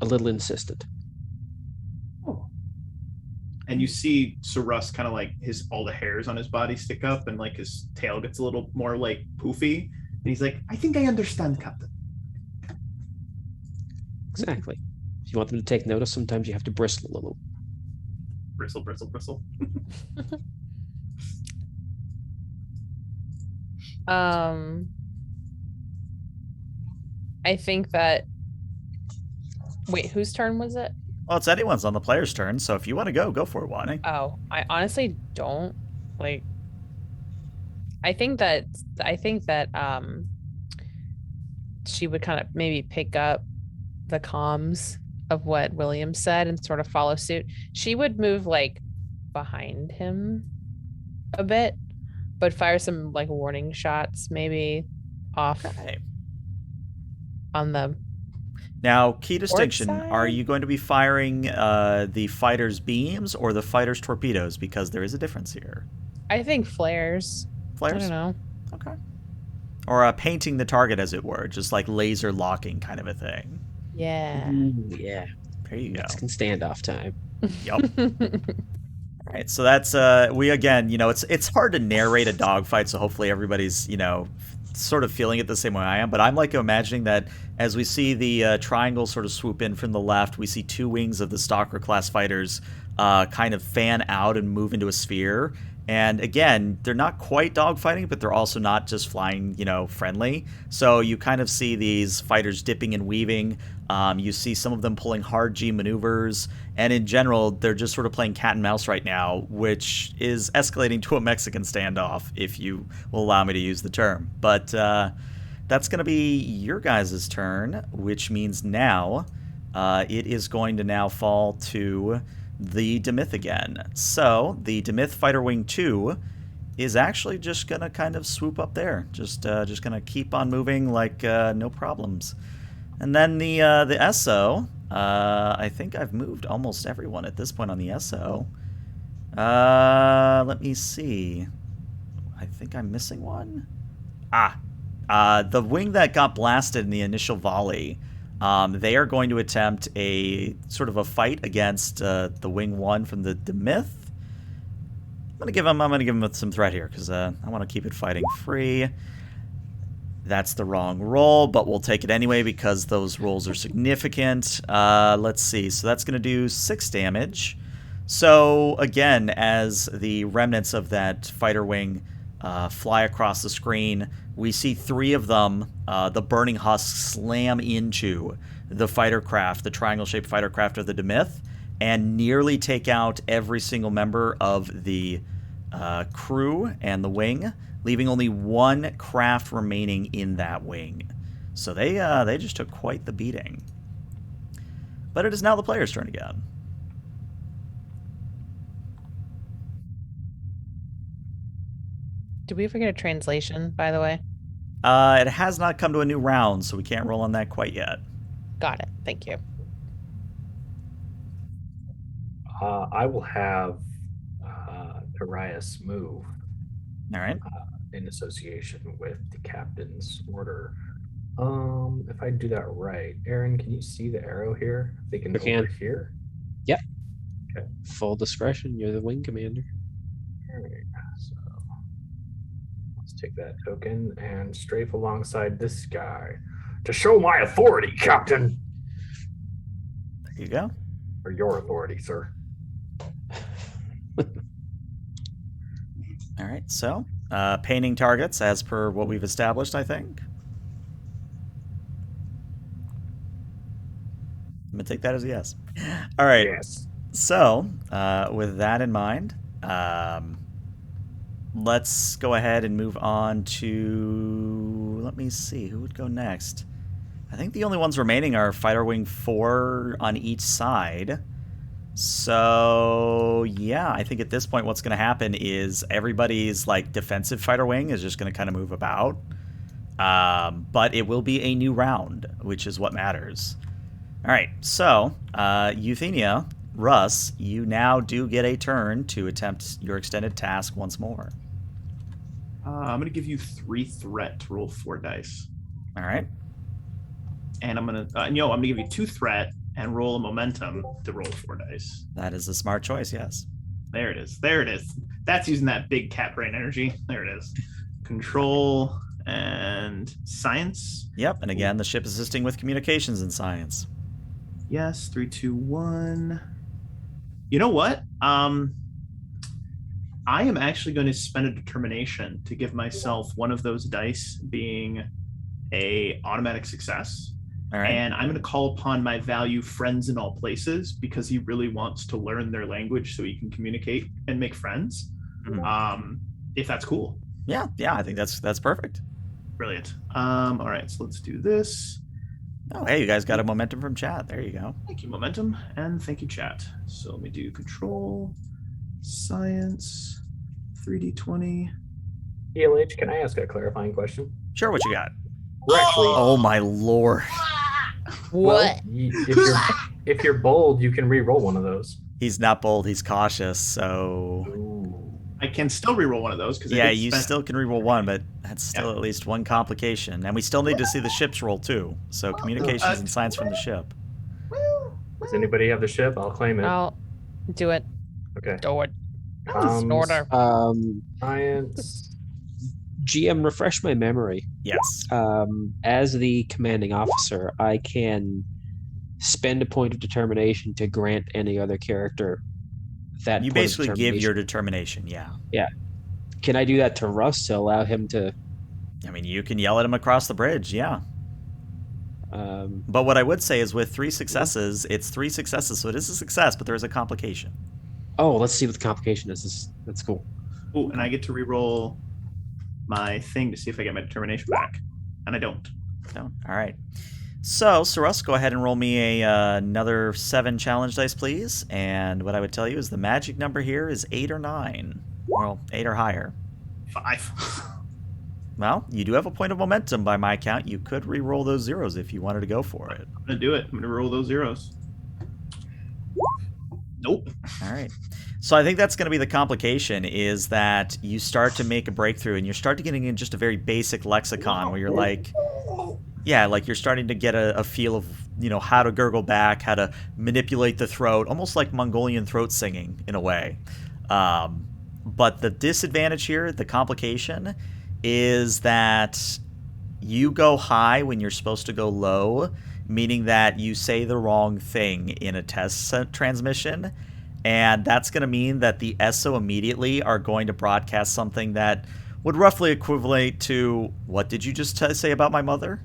S2: a little insistent.
S4: And you see Sir Russ kind of like all the hairs on his body stick up, and like his tail gets a little more like poofy. And he's like, I think I understand, Captain.
S2: Exactly. If you want them to take notice, sometimes you have to bristle a little.
S4: Bristle, bristle, bristle.
S3: I think that. Wait, whose turn was it?
S1: Well, it's anyone's on the player's turn, so if you want to go for it, Wani.
S3: Oh, I honestly don't like. I think that she would kind of maybe pick up the comms of what William said and sort of follow suit. She would move like behind him a bit, but fire some like warning shots maybe off on the.
S1: Now, key distinction,
S3: side?
S1: are you going to be firing the fighter's beams or the fighter's torpedoes? Because there is a difference here.
S3: I think flares.
S1: Flares?
S3: I don't know.
S1: Okay. Or painting the target, as it were, just like laser locking kind of a thing.
S3: Yeah.
S2: Yeah.
S1: There you go.
S2: Mexican standoff time.
S1: Yup. All right, so that's we again, it's hard to narrate a dogfight, so hopefully everybody's sort of feeling it the same way I am. But I'm like imagining that as we see the triangle sort of swoop in from the left, we see two wings of the Stalker class fighters kind of fan out and move into a sphere. And again, they're not quite dogfighting, but they're also not just flying, friendly. So you kind of see these fighters dipping and weaving. You see some of them pulling hard G maneuvers. And in general, they're just sort of playing cat and mouse right now, which is escalating to a Mexican standoff, if you will allow me to use the term. But that's going to be your guys' turn, which means now it is going to now fall to the Demyth again. So the Demyth Fighter Wing 2 is actually just going to kind of swoop up there. Just going to keep on moving like no problems. And then the SO, I think I've moved almost everyone at this point on the SO. Let me see. I think I'm missing one. The wing that got blasted in the initial volley, they are going to attempt a sort of a fight against the Wing 1 from the Demyth. I'm gonna give him some threat here because I want to keep it fighting free. That's the wrong roll, but we'll take it anyway because those rolls are significant. Let's see. So that's going to do 6 damage. So again, as the remnants of that fighter wing fly across the screen, we see 3 of them, the burning husks, slam into the fighter craft, the triangle-shaped fighter craft of the Demyth, and nearly take out every single member of the crew and the wing, leaving only 1 craft remaining in that wing. So they just took quite the beating. But it is now the player's turn again.
S3: Did we ever get a translation, by the way?
S1: It has not come to a new round, so we can't roll on that quite yet.
S3: Got it. Thank you.
S5: I will have Darius move.
S1: All right.
S5: In association with the captain's order. If I do that right, Aaron, can you see the arrow here? They can
S2: I
S5: over
S2: can.
S5: here.
S2: Yep.
S5: Okay.
S2: Full discretion. You're the wing commander.
S5: All right. So let's take that token and strafe alongside this guy to show my authority, Captain.
S1: There you go.
S5: Or your authority, sir.
S1: All right. So painting targets as per what we've established, I think. I'm going to take that as a yes. All right.
S5: Yes.
S1: So, with that in mind, let's go ahead and move on to... Let me see. Who would go next? I think the only ones remaining are Fighter Wing 4 on each side. So, yeah, I think at this point what's going to happen is everybody's, defensive Fighter Wing is just going to kind of move about. But it will be a new round, which is what matters. All right, so, Euthenia, Russ, you now do get a turn to attempt your extended task once more.
S4: I'm going to give you 3 threat to roll 4 dice.
S1: All right.
S4: And I'm going to give you 2 threat and roll a momentum to roll 4 dice.
S1: That is a smart choice, yes.
S4: There it is. There it is. That's using that big cat brain energy. There it is. Control and science.
S1: Yep, and again, the ship assisting with communications and science.
S4: Yes, 3, 2, 1. You know what? I am actually going to spend a determination to give myself one of those dice being a automatic success.
S1: All right.
S4: And I'm going to call upon my value friends in all places because he really wants to learn their language so he can communicate and make friends.
S1: Mhm.
S4: If that's cool.
S1: Yeah, I think that's perfect.
S4: Brilliant. All right, so let's do this.
S1: Oh, hey, you guys got a momentum from chat. There you go.
S4: Thank you, momentum, and thank you, chat. So let me do control, science, 3d20.
S5: ELH, can I ask a clarifying question?
S1: Sure, what you got?
S5: We're actually,
S1: Oh, my lord.
S3: What?
S5: if you're bold, you can re-roll one of those.
S1: He's not bold, he's cautious, so...
S4: I can still reroll one of those because
S1: Yeah, you still can reroll one, but that's still at least one complication. And we still need to see the ship's roll, too. So communications and science from the ship.
S5: Does anybody have the ship? I'll claim it.
S3: I'll do it.
S5: Okay.
S3: Do it. Snorter.
S5: Science.
S2: GM, refresh my memory.
S1: Yes.
S2: As the commanding officer, I can spend a point of determination to grant any other character that
S1: You
S2: point
S1: basically
S2: of
S1: give your
S2: determination.
S1: determination, yeah.
S2: Can I do that to Russ to allow him to?
S1: I mean, you can yell at him across the bridge, yeah. But what I would say is with 3 successes, it's 3 successes, so it is a success, but there is a complication.
S2: Oh, let's see what the complication is. That's cool.
S4: Oh, and I get to re-roll my thing to see if I get my determination back, and I don't.
S1: No? All right. So, Russ, go ahead and roll me another 7 challenge dice, please. And what I would tell you is the magic number here is 8 or 9. Well, 8 or higher.
S4: 5.
S1: Well, you do have a point of momentum by my count. You could re-roll those zeros if you wanted to go for it.
S4: I'm gonna do it. I'm gonna roll those zeros. Nope.
S1: All right. So I think that's going to be the complication, is that you start to make a breakthrough and you start to getting in just a very basic lexicon where you're like, yeah, like you're starting to get a feel of, how to gurgle back, how to manipulate the throat, almost like Mongolian throat singing in a way. But the disadvantage here, the complication, is that you go high when you're supposed to go low, meaning that you say the wrong thing in a test transmission. And that's going to mean that the SO immediately are going to broadcast something that would roughly equivalent to, what did you just say about my mother?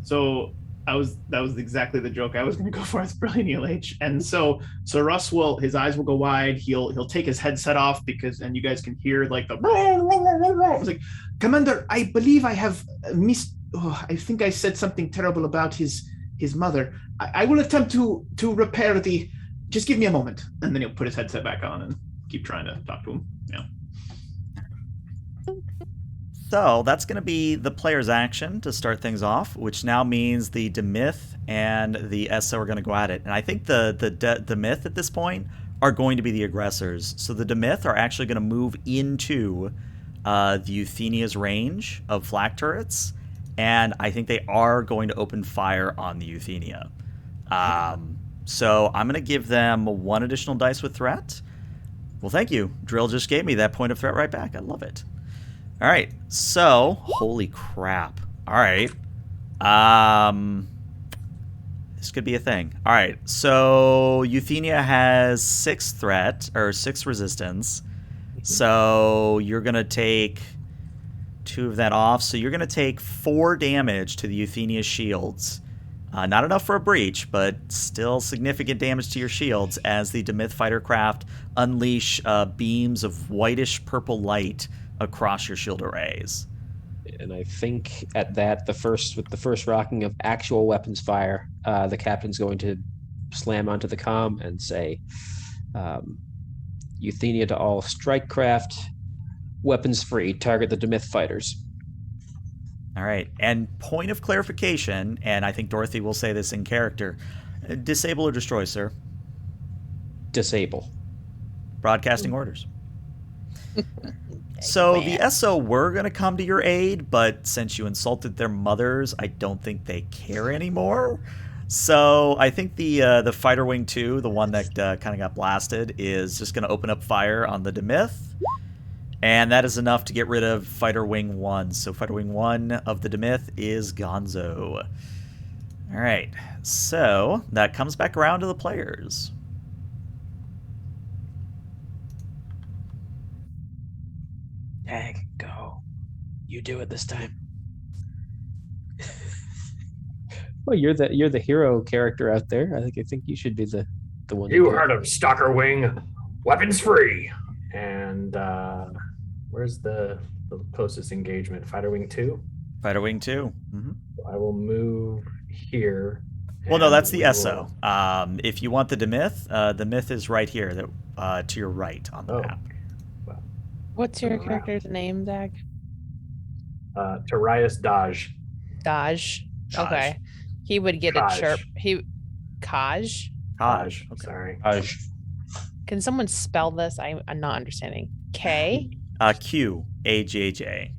S4: So that was exactly the joke I was going to go for. It's brilliant, ELH. And so Russ his eyes will go wide. He'll take his headset off and you guys can hear like the. It's like, Commander, I believe I have missed. Oh, I think I said something terrible about his mother. I will attempt to repair the. Just give me a moment, and then he'll put his headset back on and keep trying to talk to him. Yeah.
S1: So that's going to be the player's action to start things off, which now means the Demyth and the SO are going to go at it. And I think the Demyth at this point are going to be the aggressors. So the Demyth are actually going to move into the Euthenia's range of flak turrets, and I think they are going to open fire on the Euthenia. So I'm going to give them 1 additional dice with threat. Well, thank you. Drill just gave me that point of threat right back. I love it. All right. So, holy crap. All right. This could be a thing. All right. So, Euthenia has 6 threat, or 6 resistance. So, you're going to take 2 of that off. So, you're going to take 4 damage to the Euthenia's shields. Not enough for a breach, but still significant damage to your shields as the Demyth fighter craft unleash beams of whitish purple light across your shield arrays.
S2: And I think at that, with the first rocking of actual weapons fire, the captain's going to slam onto the comm and say, Euthenia to all strike craft, weapons free, target the Demyth fighters.
S1: All right, and point of clarification, and I think Dorothy will say this in character, disable or destroy, sir.
S2: Disable.
S1: Broadcasting orders. So the SO were going to come to your aid, but since you insulted their mothers, I don't think they care anymore. So I think the Fighter Wing 2, the one that kind of got blasted, is just going to open up fire on the Demyth. And that is enough to get rid of Fighter Wing 1. So Fighter Wing 1 of the Demyth is gonzo. All right. So that comes back around to the players.
S2: Dag, go. You do it this time. Well, you're the hero character out there. I think you should be the one.
S5: You heard of Stalker Wing. Weapons free. And where's the closest engagement? Fighter Wing 2?
S1: Fighter Wing 2. Mm-hmm.
S5: I will move here.
S1: Well, no, that's the SO. If you want the Demyth is right here, to your right on the map.
S5: Well,
S3: What's your character's name, Zach?
S5: Tarius Daj.
S3: Daj. Okay. He would get
S5: Kaj.
S3: a chirp. Kaj?
S1: Kaj. Okay.
S5: Sorry.
S2: Kaj.
S3: Can someone spell this? I'm not understanding. K?
S1: QAJJ.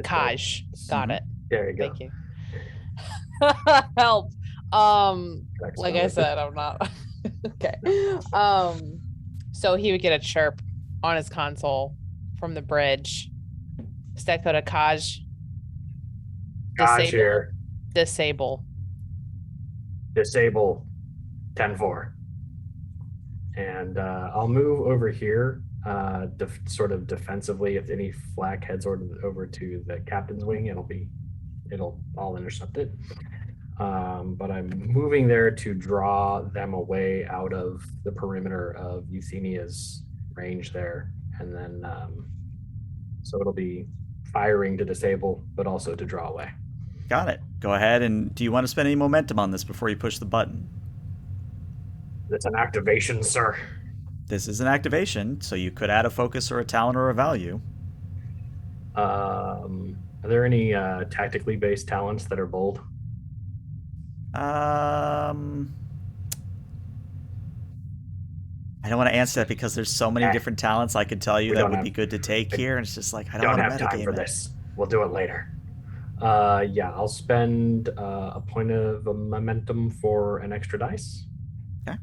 S3: Kaj. Got it.
S5: There you go.
S3: Thank you. Help. Like I said, I'm not. Okay. So he would get a chirp on his console from the bridge. Stecco to Kaj.
S5: Gotcha.
S3: Disable.
S5: Disable 10-4. And I'll move over here, sort of defensively. If any flak heads over to the captain's wing, I'll intercept it. But I'm moving there to draw them away out of the perimeter of Euthenia's range there, and then so it'll be firing to disable, but also to draw away.
S1: Got it. Go ahead, and do you want to spend any momentum on this before you push the button?
S5: It's an activation, sir.
S1: This is an activation, so you could add a focus or a talent or a value.
S5: Are there any tactically based talents that are bold?
S1: I don't want to answer that because there's so many different talents I could tell you that would be good to take here, and it's just like I don't want to
S5: have time
S1: metagame
S5: for
S1: it.
S5: this. We'll do it later. Yeah, I'll spend a point of momentum for an extra dice.
S1: Okay.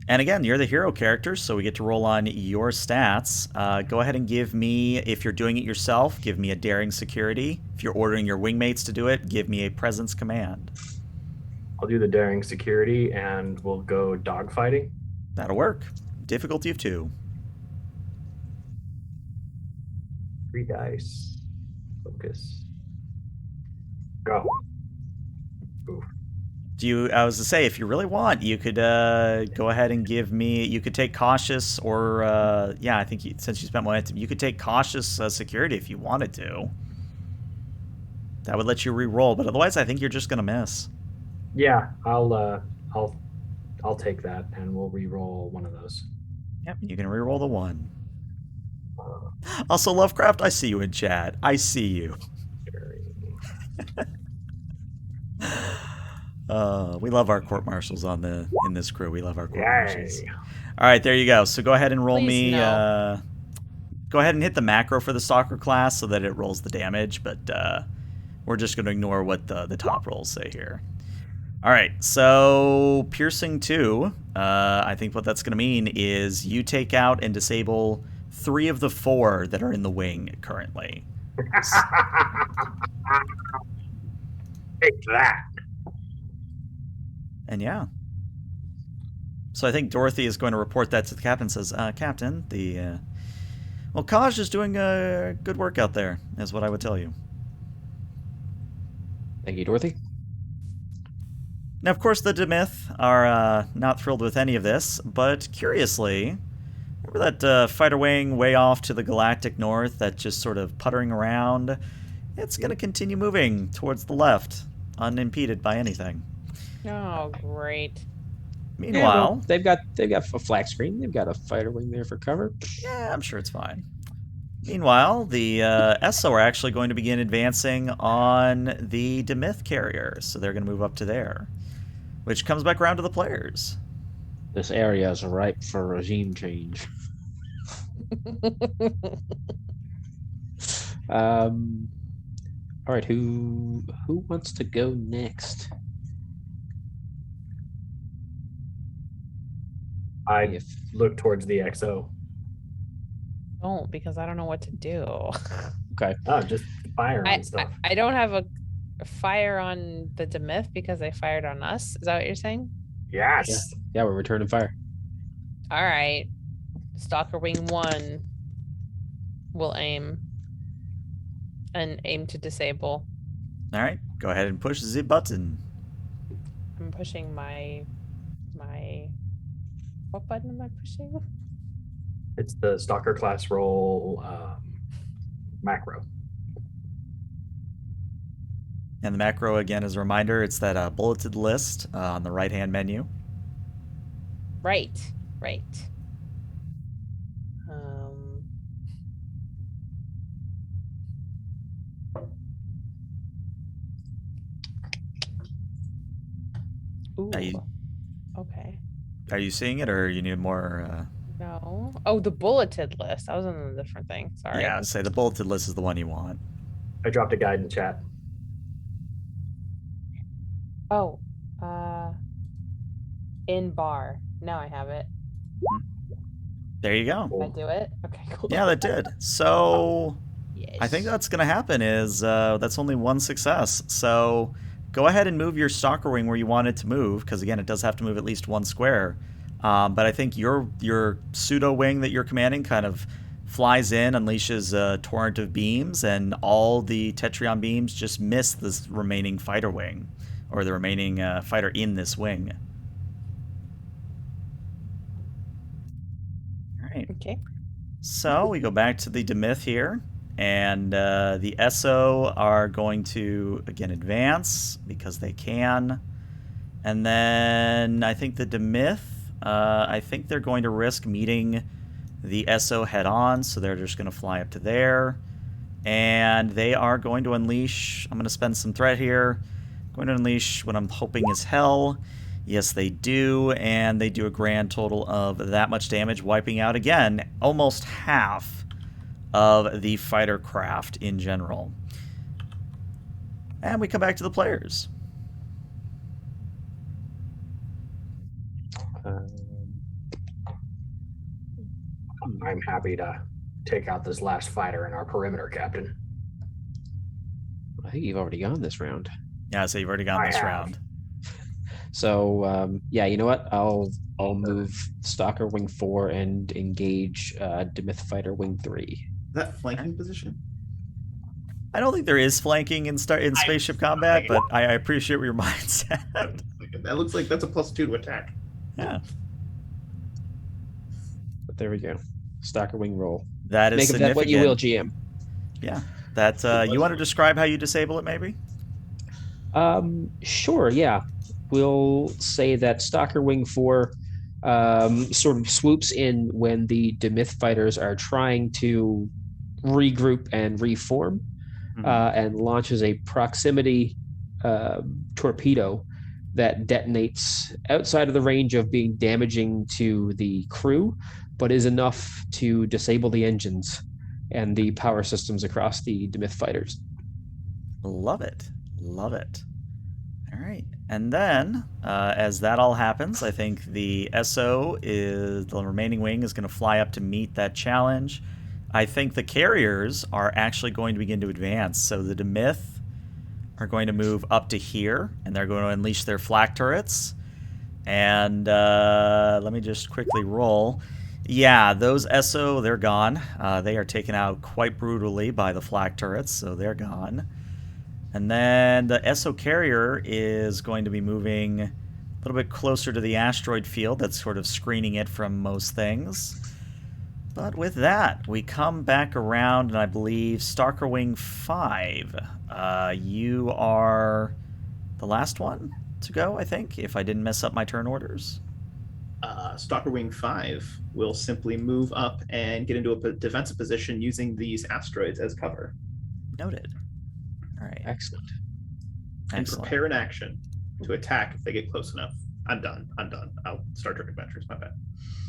S1: And again, you're the hero character, so we get to roll on your stats. Go ahead and give me, if you're doing it yourself, give me a daring security. If you're ordering your wingmates to do it, give me a presence command.
S5: I'll do the daring security, and we'll go dogfighting.
S1: That'll work. Difficulty of 2.
S5: 3 dice. Focus. Go. Oof.
S1: I was to say, if you really want, you could go ahead and give me, you could take cautious or, I think since you spent momentum, you could take cautious security if you wanted to. That would let you re-roll, but otherwise I think you're just going to miss.
S5: Yeah, I'll take that, and we'll re-roll one of those.
S1: Yep, you can re-roll the 1. Also, Lovecraft, I see you in chat. I see you. We love our court martials in this crew. We love our court martials. All right, there you go. So go ahead and roll me. No. Go ahead and hit the macro for the Stalker class so that it rolls the damage, but we're just going to ignore what the top rolls say here. All right, so piercing 2. I think what that's going to mean is you take out and disable 3 of the 4 that are in the wing currently.
S5: Take that.
S1: And yeah. So I think Dorothy is going to report that to the captain. Says, Captain, Kaj is doing good work out there, is what I would tell you.
S2: Thank you, Dorothy.
S1: Now, of course, the Demyth are not thrilled with any of this, but curiously, remember that fighter wing way off to the galactic north that just sort of puttering around? It's going to continue moving towards the left, unimpeded by anything.
S3: Oh, great.
S1: Meanwhile,
S2: they've got a flat screen. They've got a fighter wing there for cover.
S1: Yeah, I'm sure it's fine. Meanwhile, the ESO are actually going to begin advancing on the Demyth carrier, so they're going to move up to there, which comes back around to the players.
S2: This area is ripe for regime change. All right, who wants to go next?
S5: I look towards the XO.
S3: Don't, because I don't know what to do.
S2: Okay.
S5: Oh, just fire on stuff.
S3: I don't have a fire on the Demyth because they fired on us. Is that what you're saying?
S5: Yes.
S2: Yeah, we're returning fire.
S3: All right. Stalker Wing 1 will aim to disable.
S1: All right, go ahead and push the button.
S3: I'm pushing my what button am I pushing?
S5: It's the Stalker class roll macro.
S1: And the macro, again, as a reminder, it's that bulleted list on the right-hand menu.
S3: Right. Ooh. Okay.
S1: Are you seeing it, or you need more?
S3: No. Oh, the bulleted list. I was on a different thing. Sorry.
S1: Yeah, say the bulleted list is the one you want.
S5: I dropped a guide in chat.
S3: Oh, in bar. Now I have it.
S1: There you go.
S3: Did I do it? Okay, cool.
S1: Yeah, that did. So
S3: Yes.
S1: I think that's going to happen is that's only one success. So go ahead and move your Stalker Wing where you want it to move, because again, it does have to move at least one square. But I think your pseudo wing that you're commanding kind of flies in, unleashes a torrent of beams, and all the Tetrion beams just miss this remaining fighter wing, or the remaining fighter in this wing. All right.
S3: Okay.
S1: So we go back to the Demyth here, and the SO are going to, again, advance because they can. And then I think the Demyth, I think they're going to risk meeting the SO head-on, so they're just going to fly up to there. And they are going to unleash, I'm going to spend some threat here, going to unleash what I'm hoping is hell. Yes, they do, and they do a grand total of that much damage, wiping out, again, almost half of the fighter craft in general. And we come back to the players.
S5: I'm happy to take out this last fighter in our perimeter, Captain.
S2: I think you've already gone this round.
S1: Yeah, so you've already gone this round.
S2: So yeah, you know what? I'll move Stalker Wing 4 and engage Demyth Fighter Wing 3.
S4: Is that flanking position?
S1: I don't think there is flanking in spaceship combat, but I appreciate where your mind's at.
S4: That looks like that's a +2 to attack.
S1: Yeah.
S2: But there we go. Stalker Wing roll.
S1: That is
S2: Make of
S1: significant.
S2: that what you will, GM.
S1: Yeah. That you want to describe how you disable it, maybe?
S2: Sure, yeah. We'll say that Stalker Wing 4 sort of swoops in when the Demyth fighters are trying to regroup and reform, and launches a proximity torpedo that detonates outside of the range of being damaging to the crew, but is enough to disable the engines and the power systems across the Demyth fighters.
S1: Love it. Love it. All right. And then, as that all happens, I think the SO is the remaining wing is going to fly up to meet that challenge. I think the carriers are actually going to begin to advance. So the Demyth are going to move up to here, and they're going to unleash their flak turrets. And let me just quickly roll. Yeah, those SO, they're gone. They are taken out quite brutally by the flak turrets, so they're gone. And then the SO carrier is going to be moving a little bit closer to the asteroid field that's sort of screening it from most things. But with that, we come back around, and I believe Stalker Wing 5. You are the last one to go, I think, if I didn't mess up my turn orders.
S4: Stalker Wing 5 will simply move up and get into a defensive position using these asteroids as cover.
S1: Noted. All right.
S2: Excellent.
S4: And prepare an action to attack if they get close enough. I'm done. I'll Star Trek Adventures. My bad.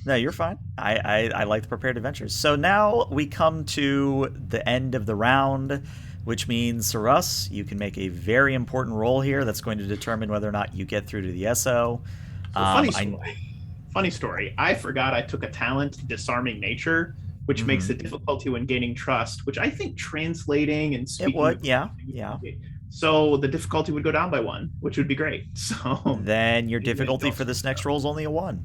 S1: No, you're fine. I like the prepared adventures. So now we come to the end of the round, which means for us, you can make a very important roll here that's going to determine whether or not you get through to the SO.
S4: Funny story. I forgot I took a talent, Disarming Nature, which makes the difficulty when gaining trust, which I think translating and speaking.
S1: It would, yeah.
S4: So the difficulty would go down by 1, which would be great. So
S1: then your difficulty for this next roll is only a 1.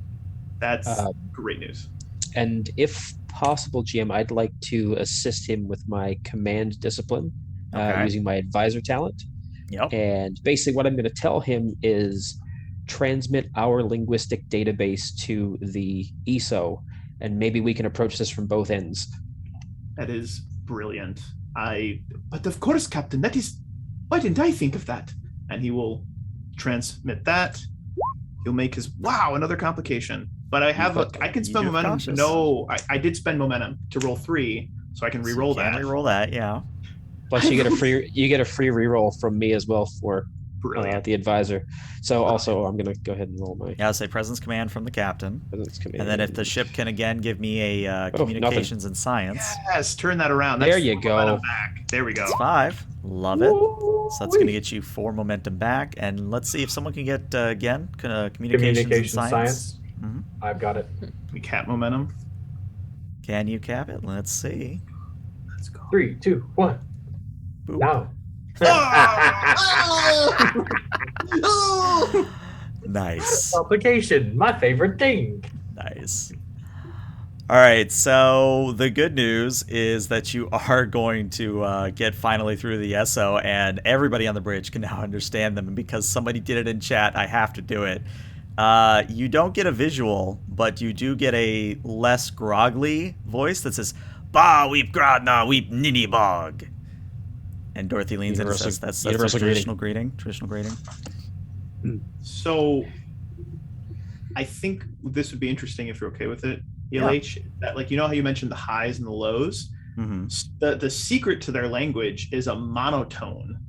S4: That's great news.
S2: And if possible, GM, I'd like to assist him with my command discipline using my advisor talent.
S1: Yep.
S2: And basically what I'm going to tell him is transmit our linguistic database to the ESO, and maybe we can approach this from both ends.
S4: That is brilliant. But of course, Captain, that is, why didn't I think of that? And he will transmit that. He'll make his, another complication. But I have I can spend momentum.
S1: Cautious.
S4: No, I did spend momentum to roll 3, so I can re-roll that.
S1: Re-roll that, yeah.
S2: Plus, you get a free re-roll from me as well for the advisor. So also, I'm going to go ahead and roll my.
S1: Yeah, I'll say presence command from the captain.
S2: Presence command.
S1: And then if the ship can again give me a communications and science.
S4: Yes, turn that around.
S2: There you go.
S4: Back. There we go.
S1: That's 5. Love it. So that's going to get you 4 momentum back. And let's see if someone can get, again, communications and science.
S5: I've got it.
S4: We cap momentum.
S1: Can you cap it? Let's see.
S4: Let's go.
S5: 3, 2, 1.
S1: Boop.
S5: Now.
S1: Nice.
S5: Complication, my favorite thing.
S1: Nice. All right, so the good news is that you are going to get finally through the SO, and everybody on the bridge can now understand them. And because somebody did it in chat, I have to do it. You don't get a visual, but you do get a less groggly voice that says, "Ba weep gradna weep ninny bog." And Dorothy leans in and says, "That's the traditional greeting." Traditional greeting.
S4: So, I think this would be interesting if you're okay with it, ELH. That, like, you know how you mentioned the highs and the lows?
S1: Mm-hmm.
S4: The secret to their language is a monotone.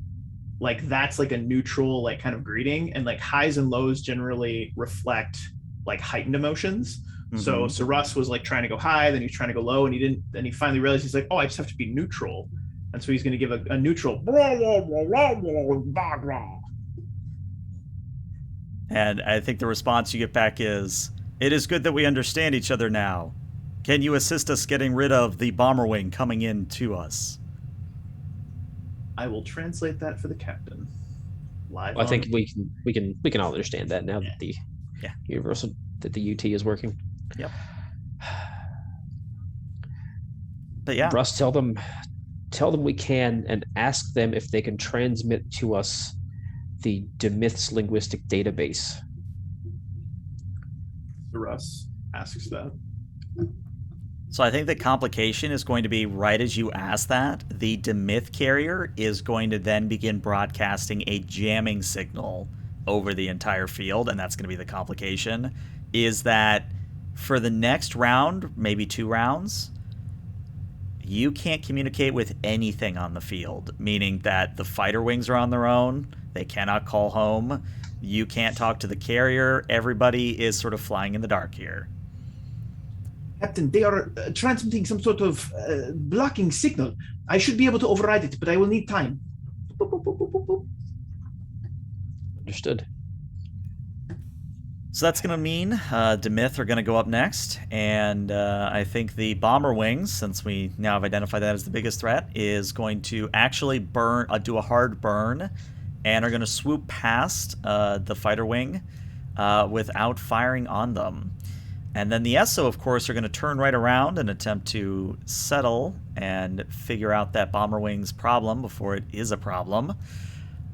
S4: Like, that's like a neutral, like, kind of greeting, and like highs and lows generally reflect like heightened emotions.
S1: Mm-hmm.
S4: So Russ was like trying to go high, then he's trying to go low, and he didn't. Then he finally realized he's like, oh, I just have to be neutral, and so he's going to give a neutral.
S1: And I think the response you get back is, "It is good that we understand each other now. Can you assist us getting rid of the bomber wing coming in to us?"
S4: I will translate that for the captain. Live.
S2: I think we can all understand that now that the universal that the UT is working.
S1: Yep. But yeah,
S2: Russ, tell them we can, and ask them if they can transmit to us the Demyth's linguistic database.
S4: Russ asks that.
S1: so I think the complication is going to be right as you ask that, the Demyth carrier is going to then begin broadcasting a jamming signal over the entire field, and that's going to be the complication, is that for the next round, maybe 2 rounds, you can't communicate with anything on the field, meaning that the fighter wings are on their own, they cannot call home, you can't talk to the carrier, everybody is sort of flying in the dark here.
S4: Captain, they are transmitting some sort of blocking signal. I should be able to override it, but I will need time.
S2: Understood.
S1: So that's going to mean Demyth are going to go up next, and I think the bomber wings, since we now have identified that as the biggest threat, is going to actually do a hard burn, and are going to swoop past the fighter wing without firing on them. And then the SO, of course, are going to turn right around and attempt to settle and figure out that bomber wing's problem before it is a problem.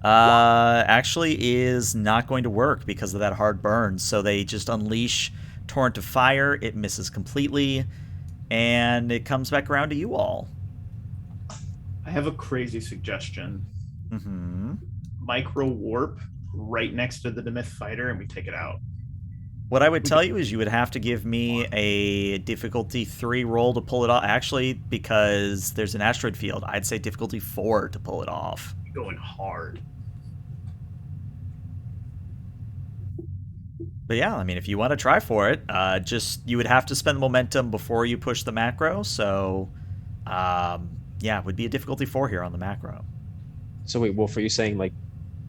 S1: Actually is not going to work because of that hard burn. So they just unleash Torrent of Fire. It misses completely, and it comes back around to you all.
S4: I have a crazy suggestion.
S1: Mm-hmm.
S4: Micro warp right next to the Demyth fighter, and we take it out.
S1: What I would tell you is you would have to give me a difficulty 3 roll to pull it off. Actually, because there's an asteroid field, I'd say difficulty 4 to pull it off.
S4: Going hard.
S1: But yeah, I mean, if you want to try for it, you would have to spend the momentum before you push the macro. So, yeah, it would be a difficulty 4 here on the macro.
S2: So wait, Wolf, are you saying like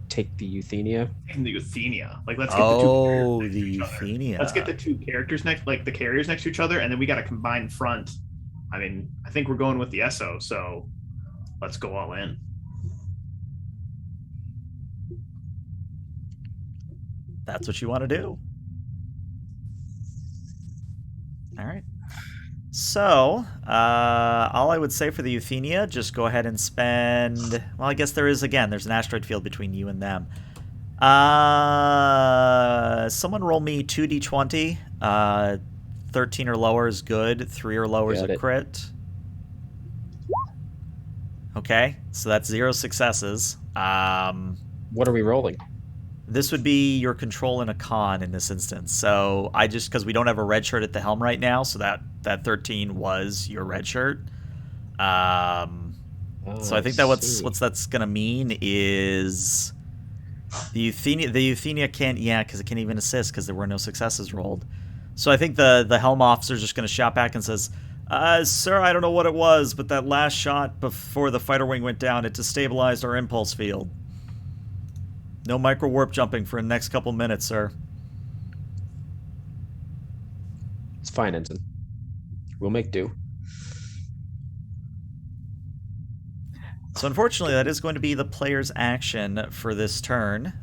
S2: take the Euthenia?
S4: And the Euthenia. Like, let's get the
S1: the Euthenia.
S4: Let's get the 2 characters next, like the carriers next to each other, and then we got a combined front. I mean, I think we're going with the SO, so let's go all in.
S1: That's what you want to do. All right. So, all I would say for the Euthenia, just go ahead and spend... Well, I guess there's an asteroid field between you and them. Someone roll me 2d20. 13 or lower is good. 3 or lower is a crit. Okay, so that's 0 successes.
S2: What are we rolling?
S1: This would be your control in a con in this instance. So I just, because we don't have a red shirt at the helm right now, so that 13 was your red shirt. So I think that what's that's gonna mean is the Euthenia can't, because it can't even assist because there were no successes rolled. So I think the helm officer is just gonna shout back and says, "Sir, I don't know what it was, but that last shot before the fighter wing went down, it destabilized our impulse field. No micro warp jumping for the next couple minutes, sir."
S2: It's fine, Ensign. We'll make do.
S1: So unfortunately, that is going to be the player's action for this turn.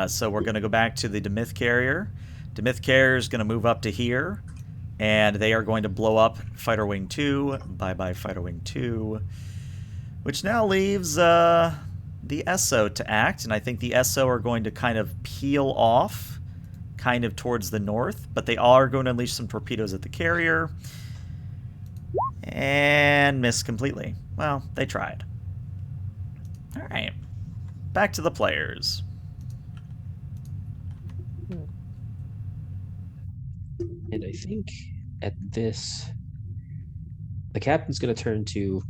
S1: So we're going to go back to the Demyth carrier. Demyth carrier is going to move up to here, and they are going to blow up Fighter Wing 2. Bye-bye, Fighter Wing 2. Which now leaves the SO to act, and I think the SO are going to kind of peel off kind of towards the north, but they are going to unleash some torpedoes at the carrier and miss completely. Well, they tried. All right, back to the players.
S2: And I think at this, the captain's going to turn to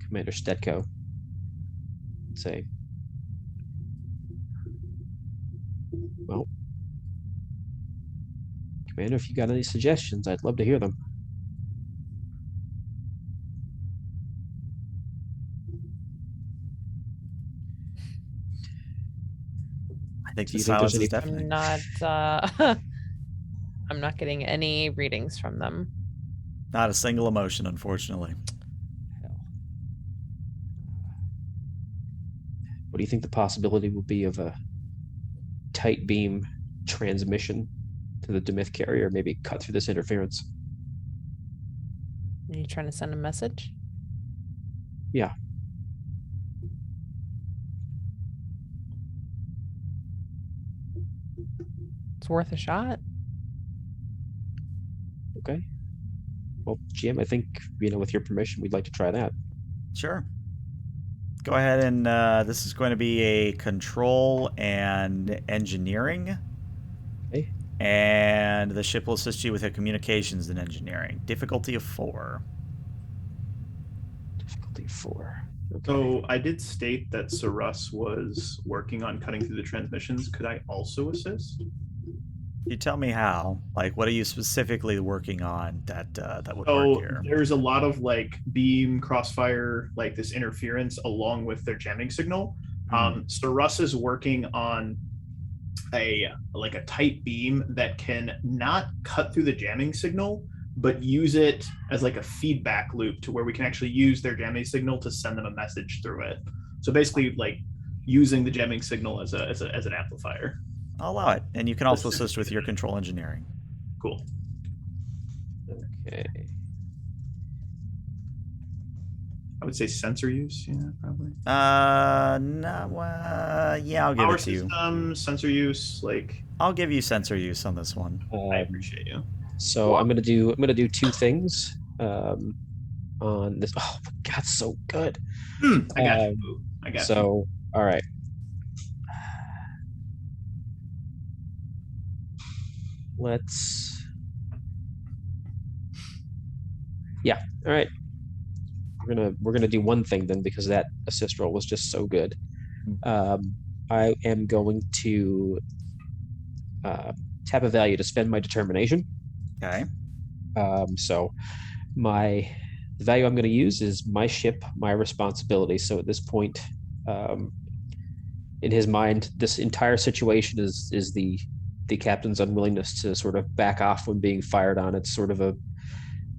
S2: Commander Stetko and say, well, Commander, if you got any suggestions, I'd love to hear them.
S1: I think
S2: Do
S1: the
S2: you think
S1: silence
S2: there's
S1: is deafening.
S3: I'm not getting any readings from them.
S1: Not a single emotion, unfortunately.
S2: What do you think the possibility would be of a tight beam transmission to the Demyth carrier, maybe cut through this interference?
S3: Are you trying to send a message?
S2: Yeah.
S3: It's worth a shot.
S2: Okay. Well, GM, I think, with your permission, we'd like to try that.
S1: Sure. Go ahead and this is going to be a control and engineering.
S2: Okay.
S1: And the ship will assist you with a communications and engineering. Difficulty of 4.
S2: Difficulty 4. Okay.
S4: So I did state that Sir Russ was working on cutting through the transmissions. Could I also assist?
S1: You tell me how. Like, what are you specifically working on that would work
S4: So
S1: here?
S4: there's a lot of like beam crossfire, like this interference along with their jamming signal. Sir Russ is working on a tight beam that can not cut through the jamming signal, but use it as like a feedback loop to where we can actually use their jamming signal to send them a message through it. So basically, like using the jamming signal as an amplifier.
S1: I'll allow it. And you can also assist with your control engineering.
S4: Cool.
S2: Okay.
S4: I would say sensor use. Yeah, probably.
S1: Yeah, I'll give
S4: Power
S1: it to you.
S4: system, sensor use, like.
S1: I'll give you sensor use on this one.
S4: I appreciate you.
S2: So I'm gonna do 2 things on this. Oh my God, so good.
S4: I got you. I got you.
S2: So all right. Let's. Yeah. All right. We're gonna do one thing then, because that assist roll was just so good. I am going to tap a value to spend my determination.
S1: Okay.
S2: So the value I'm going to use is my ship, my responsibility. So at this point, in his mind, this entire situation is the captain's unwillingness to sort of back off when being fired on. It's sort of a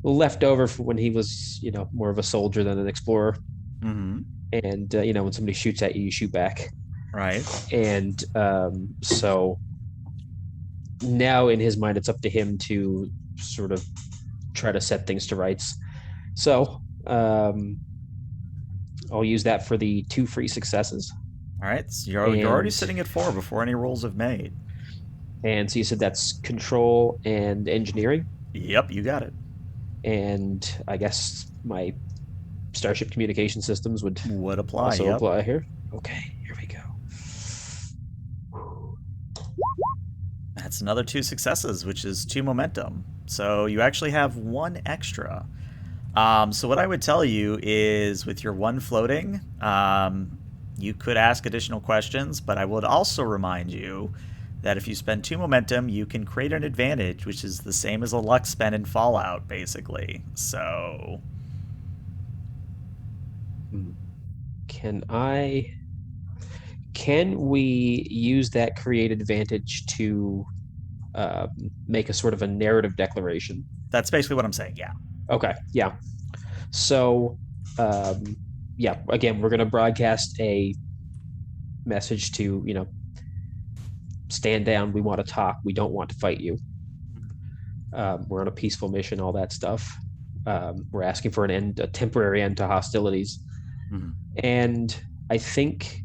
S2: leftover from when he was, more of a soldier than an explorer.
S1: Mm-hmm.
S2: And when somebody shoots at you, you shoot back.
S1: Right.
S2: And so now in his mind, it's up to him to sort of try to set things to rights. So I'll use that for the 2 free successes.
S1: All right. So you're already sitting at 4 before any rolls have made.
S2: And so you said that's control and engineering?
S1: Yep, you got it.
S2: And I guess my Starship communication systems would
S1: apply.
S2: Also apply here. Okay, here we go.
S1: That's another 2 successes, which is 2 momentum. So you actually have 1 extra. So what I would tell you is, with your 1 floating, you could ask additional questions, but I would also remind you that if you spend 2 momentum, you can create an advantage, which is the same as a luck spend in Fallout, basically. So
S2: Can we use that create advantage to make a sort of a narrative declaration?
S1: That's basically what I'm saying, yeah.
S2: Okay, yeah. So again, we're going to broadcast a message to, stand down. We want to talk. We don't want to fight you. We're on a peaceful mission, all that stuff. We're asking for a temporary end to hostilities.
S1: Mhm.
S2: And I think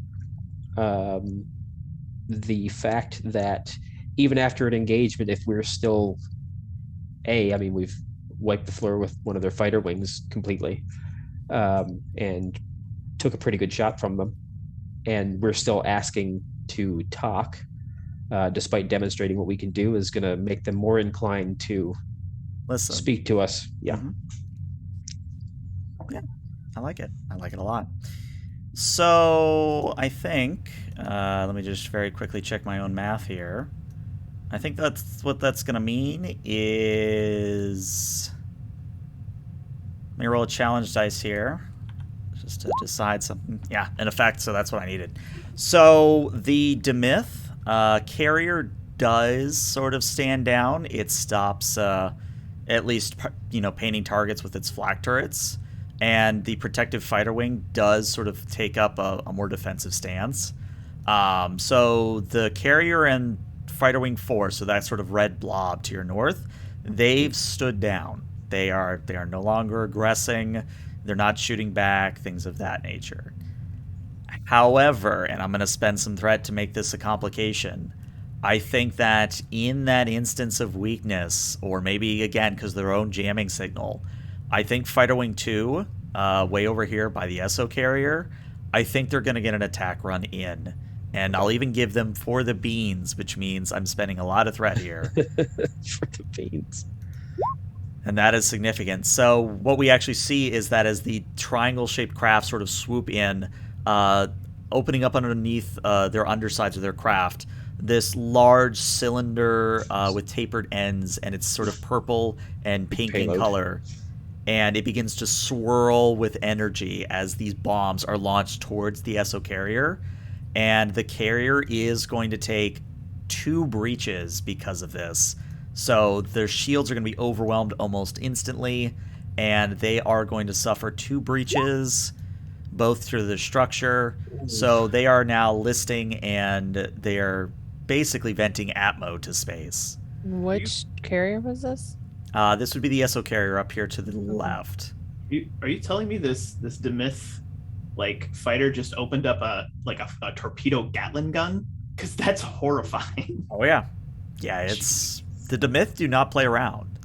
S2: the fact that even after an engagement, if we're still we've wiped the floor with one of their fighter wings completely, and took a pretty good shot from them, and we're still asking to talk, despite demonstrating what we can do, is going to make them more inclined to
S1: Listen.
S2: speak to us. Yeah.
S1: Mhm. Yeah, I like it. I like it a lot. So I think, let me just very quickly check my own math here. I think that's what that's going to mean is... Let me roll a challenge dice here just to decide something. Yeah, in effect, so that's what I needed. So the Demyth carrier does sort of stand down. It stops at least, painting targets with its flak turrets. And the protective fighter wing does sort of take up a more defensive stance. So the carrier and fighter wing 4, so that sort of red blob to your north, they've stood down. They are no longer aggressing. They're not shooting back, things of that nature. However, and I'm going to spend some threat to make this a complication, I think that in that instance of weakness, or maybe, again, because of their own jamming signal, I think Fighter Wing 2, way over here by the SO carrier, I think they're going to get an attack run in. And I'll even give them for the beans, which means I'm spending a lot of threat here.
S2: For the beans.
S1: And that is significant. So what we actually see is that as the triangle-shaped craft sort of swoop in, opening up underneath their undersides of their craft, this large cylinder with tapered ends, and it's sort of purple and pink in color. And it begins to swirl with energy as these bombs are launched towards the SO carrier. And the carrier is going to take 2 breaches because of this. So their shields are going to be overwhelmed almost instantly, and they are going to suffer 2 breaches, both through the structure. So they are now listing, and they are basically venting Atmo to space.
S3: Which carrier was this?
S1: This would be the SO carrier up here to the left.
S4: Are you telling me this Demyth fighter just opened up a torpedo Gatling gun? Because that's horrifying.
S1: Oh yeah, it's the Demyth do not play around.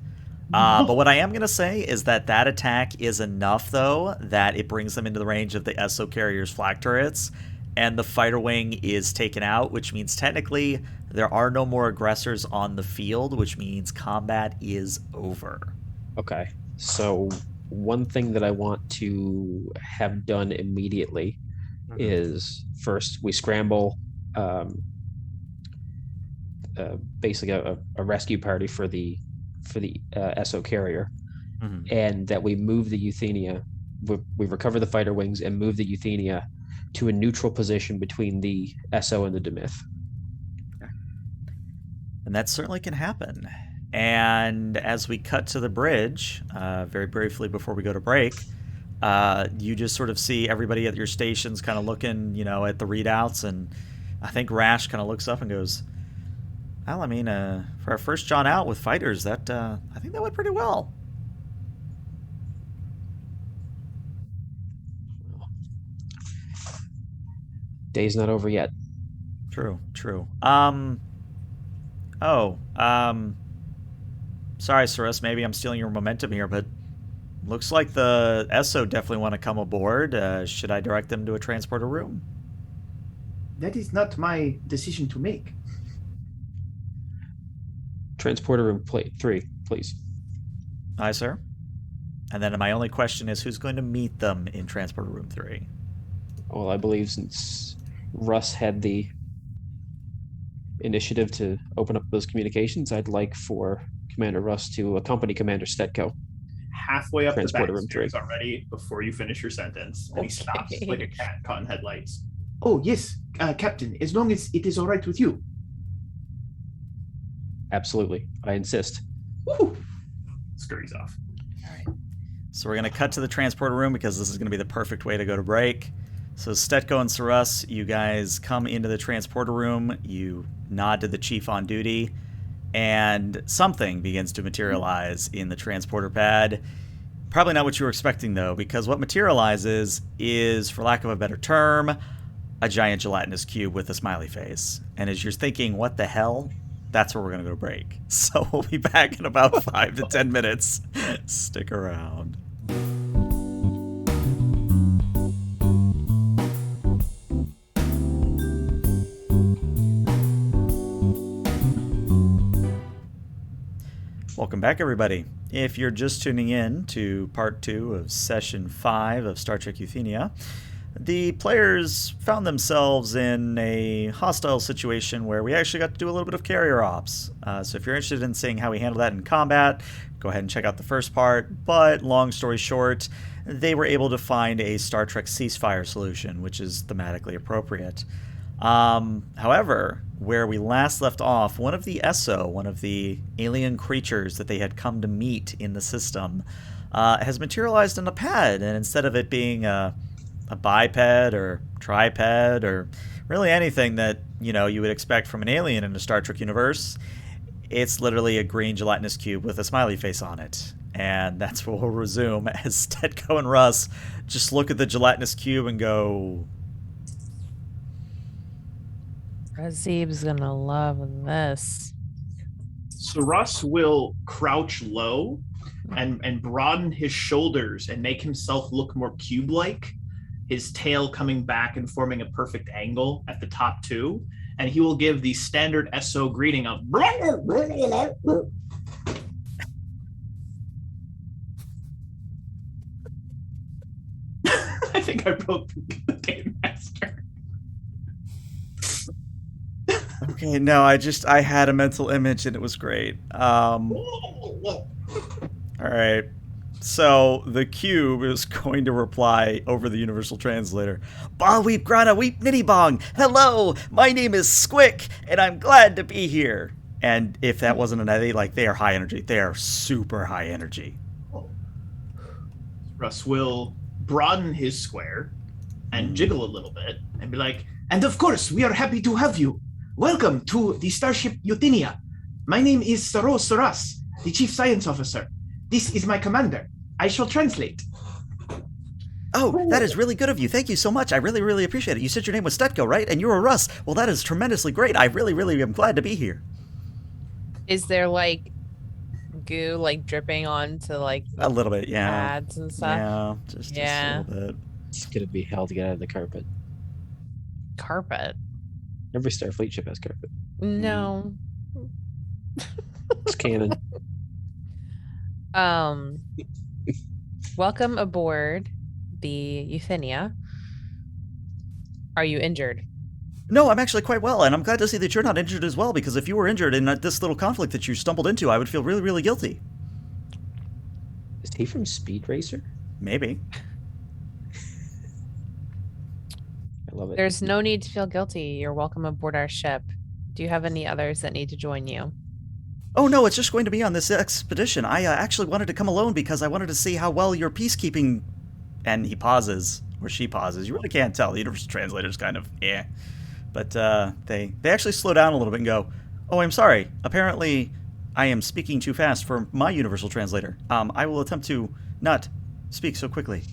S1: But what I am going to say is that attack is enough, though, that it brings them into the range of the SO carrier's flak turrets, and the fighter wing is taken out, which means technically there are no more aggressors on the field, which means combat is over.
S2: Okay, so one thing that I want to have done immediately is first we scramble basically a rescue party for the SO carrier, and that we move the Euthenia. We recover the fighter wings and move the Euthenia to a neutral position between the SO and the Demyth.
S1: And that certainly can happen. And as we cut to the bridge, very briefly before we go to break, you just sort of see everybody at your stations kind of looking, at the readouts. And I think Rash kind of looks up and goes, well, I mean, for our first John out with fighters, I think that went pretty well.
S2: Day's not over yet.
S1: True. Sorry, Cirrus, maybe I'm stealing your momentum here, but looks like the SO definitely want to come aboard. Should I direct them to a transporter room?
S4: That is not my decision to make.
S2: Transporter room 3, please.
S1: Aye, sir. And then my only question is, who's going to meet them in transporter room 3?
S2: Well, I believe since Russ had the initiative to open up those communications, I'd like for Commander Russ to accompany Commander Stetko.
S4: Halfway up
S2: Transporter
S4: the
S2: room
S4: back
S2: 3
S4: stairs already before you finish your sentence, and he stops like a cat caught in headlights.
S6: Oh, yes, Captain, as long as it is all right with you.
S2: Absolutely. I insist.
S4: Woo! Scurries off.
S1: All right. So we're going to cut to the transporter room because this is going to be the perfect way to go to break. So Stetko and Saras, you guys come into the transporter room. You nod to the chief on duty. And something begins to materialize in the transporter pad. Probably not what you were expecting, though, because what materializes is, for lack of a better term, a giant gelatinous cube with a smiley face. And as you're thinking, what the hell? That's where we're going to go to break. So we'll be back in about 5 to 10 minutes. Stick around. Welcome back, everybody. If you're just tuning in to part 2 of session 5 of Star Trek Euthenia, the players found themselves in a hostile situation where we actually got to do a little bit of carrier ops. So if you're interested in seeing how we handle that in combat, go ahead and check out the first part. But long story short, they were able to find a Star Trek ceasefire solution, which is thematically appropriate. However, where we last left off, one of the one of the alien creatures that they had come to meet in the system, has materialized in a pad, and instead of it being a biped or triped or really anything that, you know, you would expect from an alien in the Star Trek universe, it's literally a green gelatinous cube with a smiley face on it. And that's where we'll resume as Stetko and Russ just look at the gelatinous cube and go...
S3: Razib's gonna love this.
S4: So Russ will crouch low and broaden his shoulders and make himself look more cube-like, his tail coming back and forming a perfect angle at the top two, and he will give the standard SO greeting of I think I broke the game master.
S1: Okay, no, I had a mental image and it was great. All right. So the cube is going to reply over the universal translator. Ba weep grana weep nitty bong. Hello, my name is Squick, and I'm glad to be here. And if that wasn't an edit, like, they are high energy. They are super high energy.
S4: Russ will broaden his square and jiggle a little bit and be like, and of course, we are happy to have you. Welcome to the Starship Euthenia. My name is Saras, the Chief Science Officer. This is my commander. I shall translate.
S1: Oh, that is really good of you. Thank you so much. I really, really appreciate it. You said your name was Stetko, right? And you were Russ. Well, that is tremendously great. I really, really am glad to be here.
S3: Is there like goo like dripping onto like
S1: A little bit, yeah.
S3: pads and stuff?
S1: Yeah, just a little bit.
S2: It's gonna be hell to get out of the carpet.
S3: Carpet?
S2: Every Starfleet ship has carpet.
S3: No.
S2: It's canon.
S3: Welcome aboard the Euthenia. Are you injured?
S1: No, I'm actually quite well, and I'm glad to see that you're not injured as well, because if you were injured in this little conflict that you stumbled into, I would feel really, really guilty.
S2: Is he from Speed Racer?
S1: Maybe.
S2: I love it.
S3: There's no need to feel guilty. You're welcome aboard our ship. Do you have any others that need to join you?
S1: Oh, no, it's just going to be on this expedition. I actually wanted to come alone because I wanted to see how well your peacekeeping... And he pauses, or she pauses. You really can't tell. The universal translator's kind of, eh. But they actually slow down a little bit and go, oh, I'm sorry. Apparently, I am speaking too fast for my universal translator. I will attempt to not speak so quickly.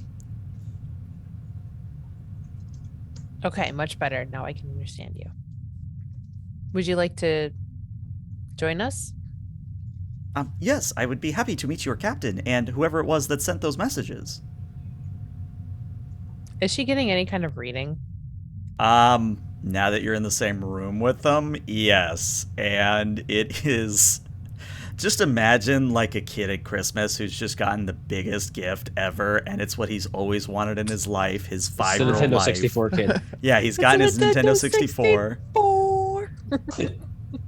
S3: Okay, much better. Now I can understand you. Would you like to join us?
S1: Yes, I would be happy to meet your captain and whoever it was that sent those messages.
S3: Is she getting any kind of reading?
S1: Now that you're in the same room with them, yes. And it is... Just imagine like a kid at Christmas who's just gotten the biggest gift ever, and it's what he's always wanted in his life, his 5-year-old life.
S2: Nintendo 64 kid.
S1: Yeah, he's gotten his Nintendo 64.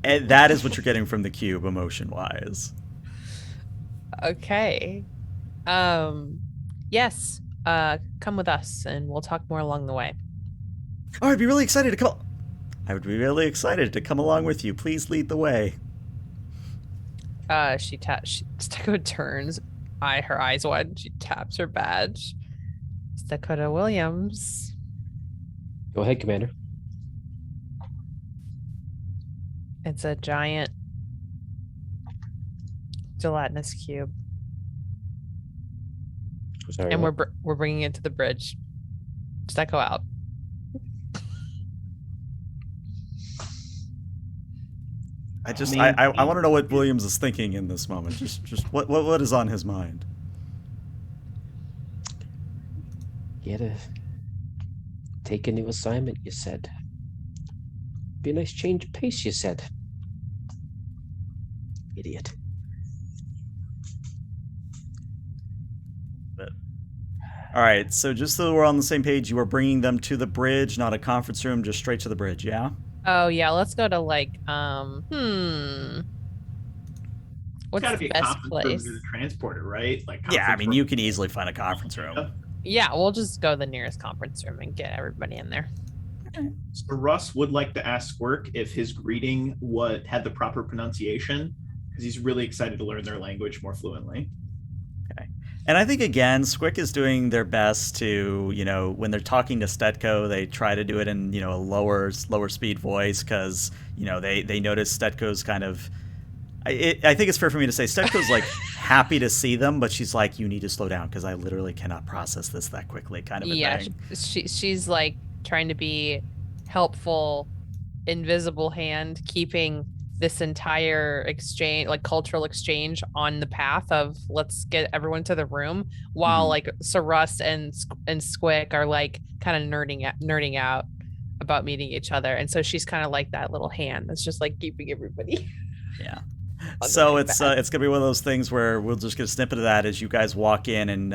S1: And that is what you're getting from the cube, emotion-wise.
S3: Okay. Yes. Come with us, and we'll talk more along the way.
S1: Oh, I'd be really excited to come... I would be really excited to come along with you. Please lead the way.
S3: Stetko turns Her eyes wide. She taps her badge. It's Dakota Williams.
S2: Go ahead, Commander.
S3: It's a giant gelatinous cube,
S2: Sorry,
S3: and
S2: what?
S3: we're bringing it to the bridge. Does that go out?
S1: I want to know what Williams is thinking in this moment. Just what is on his mind?
S2: You had to take a new assignment, you said. Be a nice change of pace, you said. Idiot.
S1: All right, so just so we're on the same page, you are bringing them to the bridge, not a conference room, just straight to the bridge, yeah?
S3: Oh yeah, let's go to like what's
S4: Gotta
S3: the
S4: be a
S3: best
S4: conference room
S3: place?
S4: to the transporter, right? Like
S1: Yeah, I
S4: conference
S1: mean,
S4: room.
S1: you can easily find a conference room.
S3: Yeah, we'll just go to the nearest conference room and get everybody in there.
S4: So Russ would like to ask Squirk if his greeting had the proper pronunciation, because he's really excited to learn their language more fluently.
S1: And I think, again, Squick is doing their best to, when they're talking to Stetko, they try to do it in, a lower speed voice because, they notice Stetko's kind of... I think it's fair for me to say Stetko's, like, happy to see them, but she's like, you need to slow down because I literally cannot process this that quickly kind of a thing.
S3: She's, like, trying to be helpful, invisible hand, keeping this entire exchange, like cultural exchange, on the path of let's get everyone to the room, while like Russ and Squick are like kind of nerding out about meeting each other, and so she's kind of like that little hand that's just like keeping everybody.
S1: Yeah. So it's gonna be one of those things where we'll just get a snippet of that as you guys walk in, and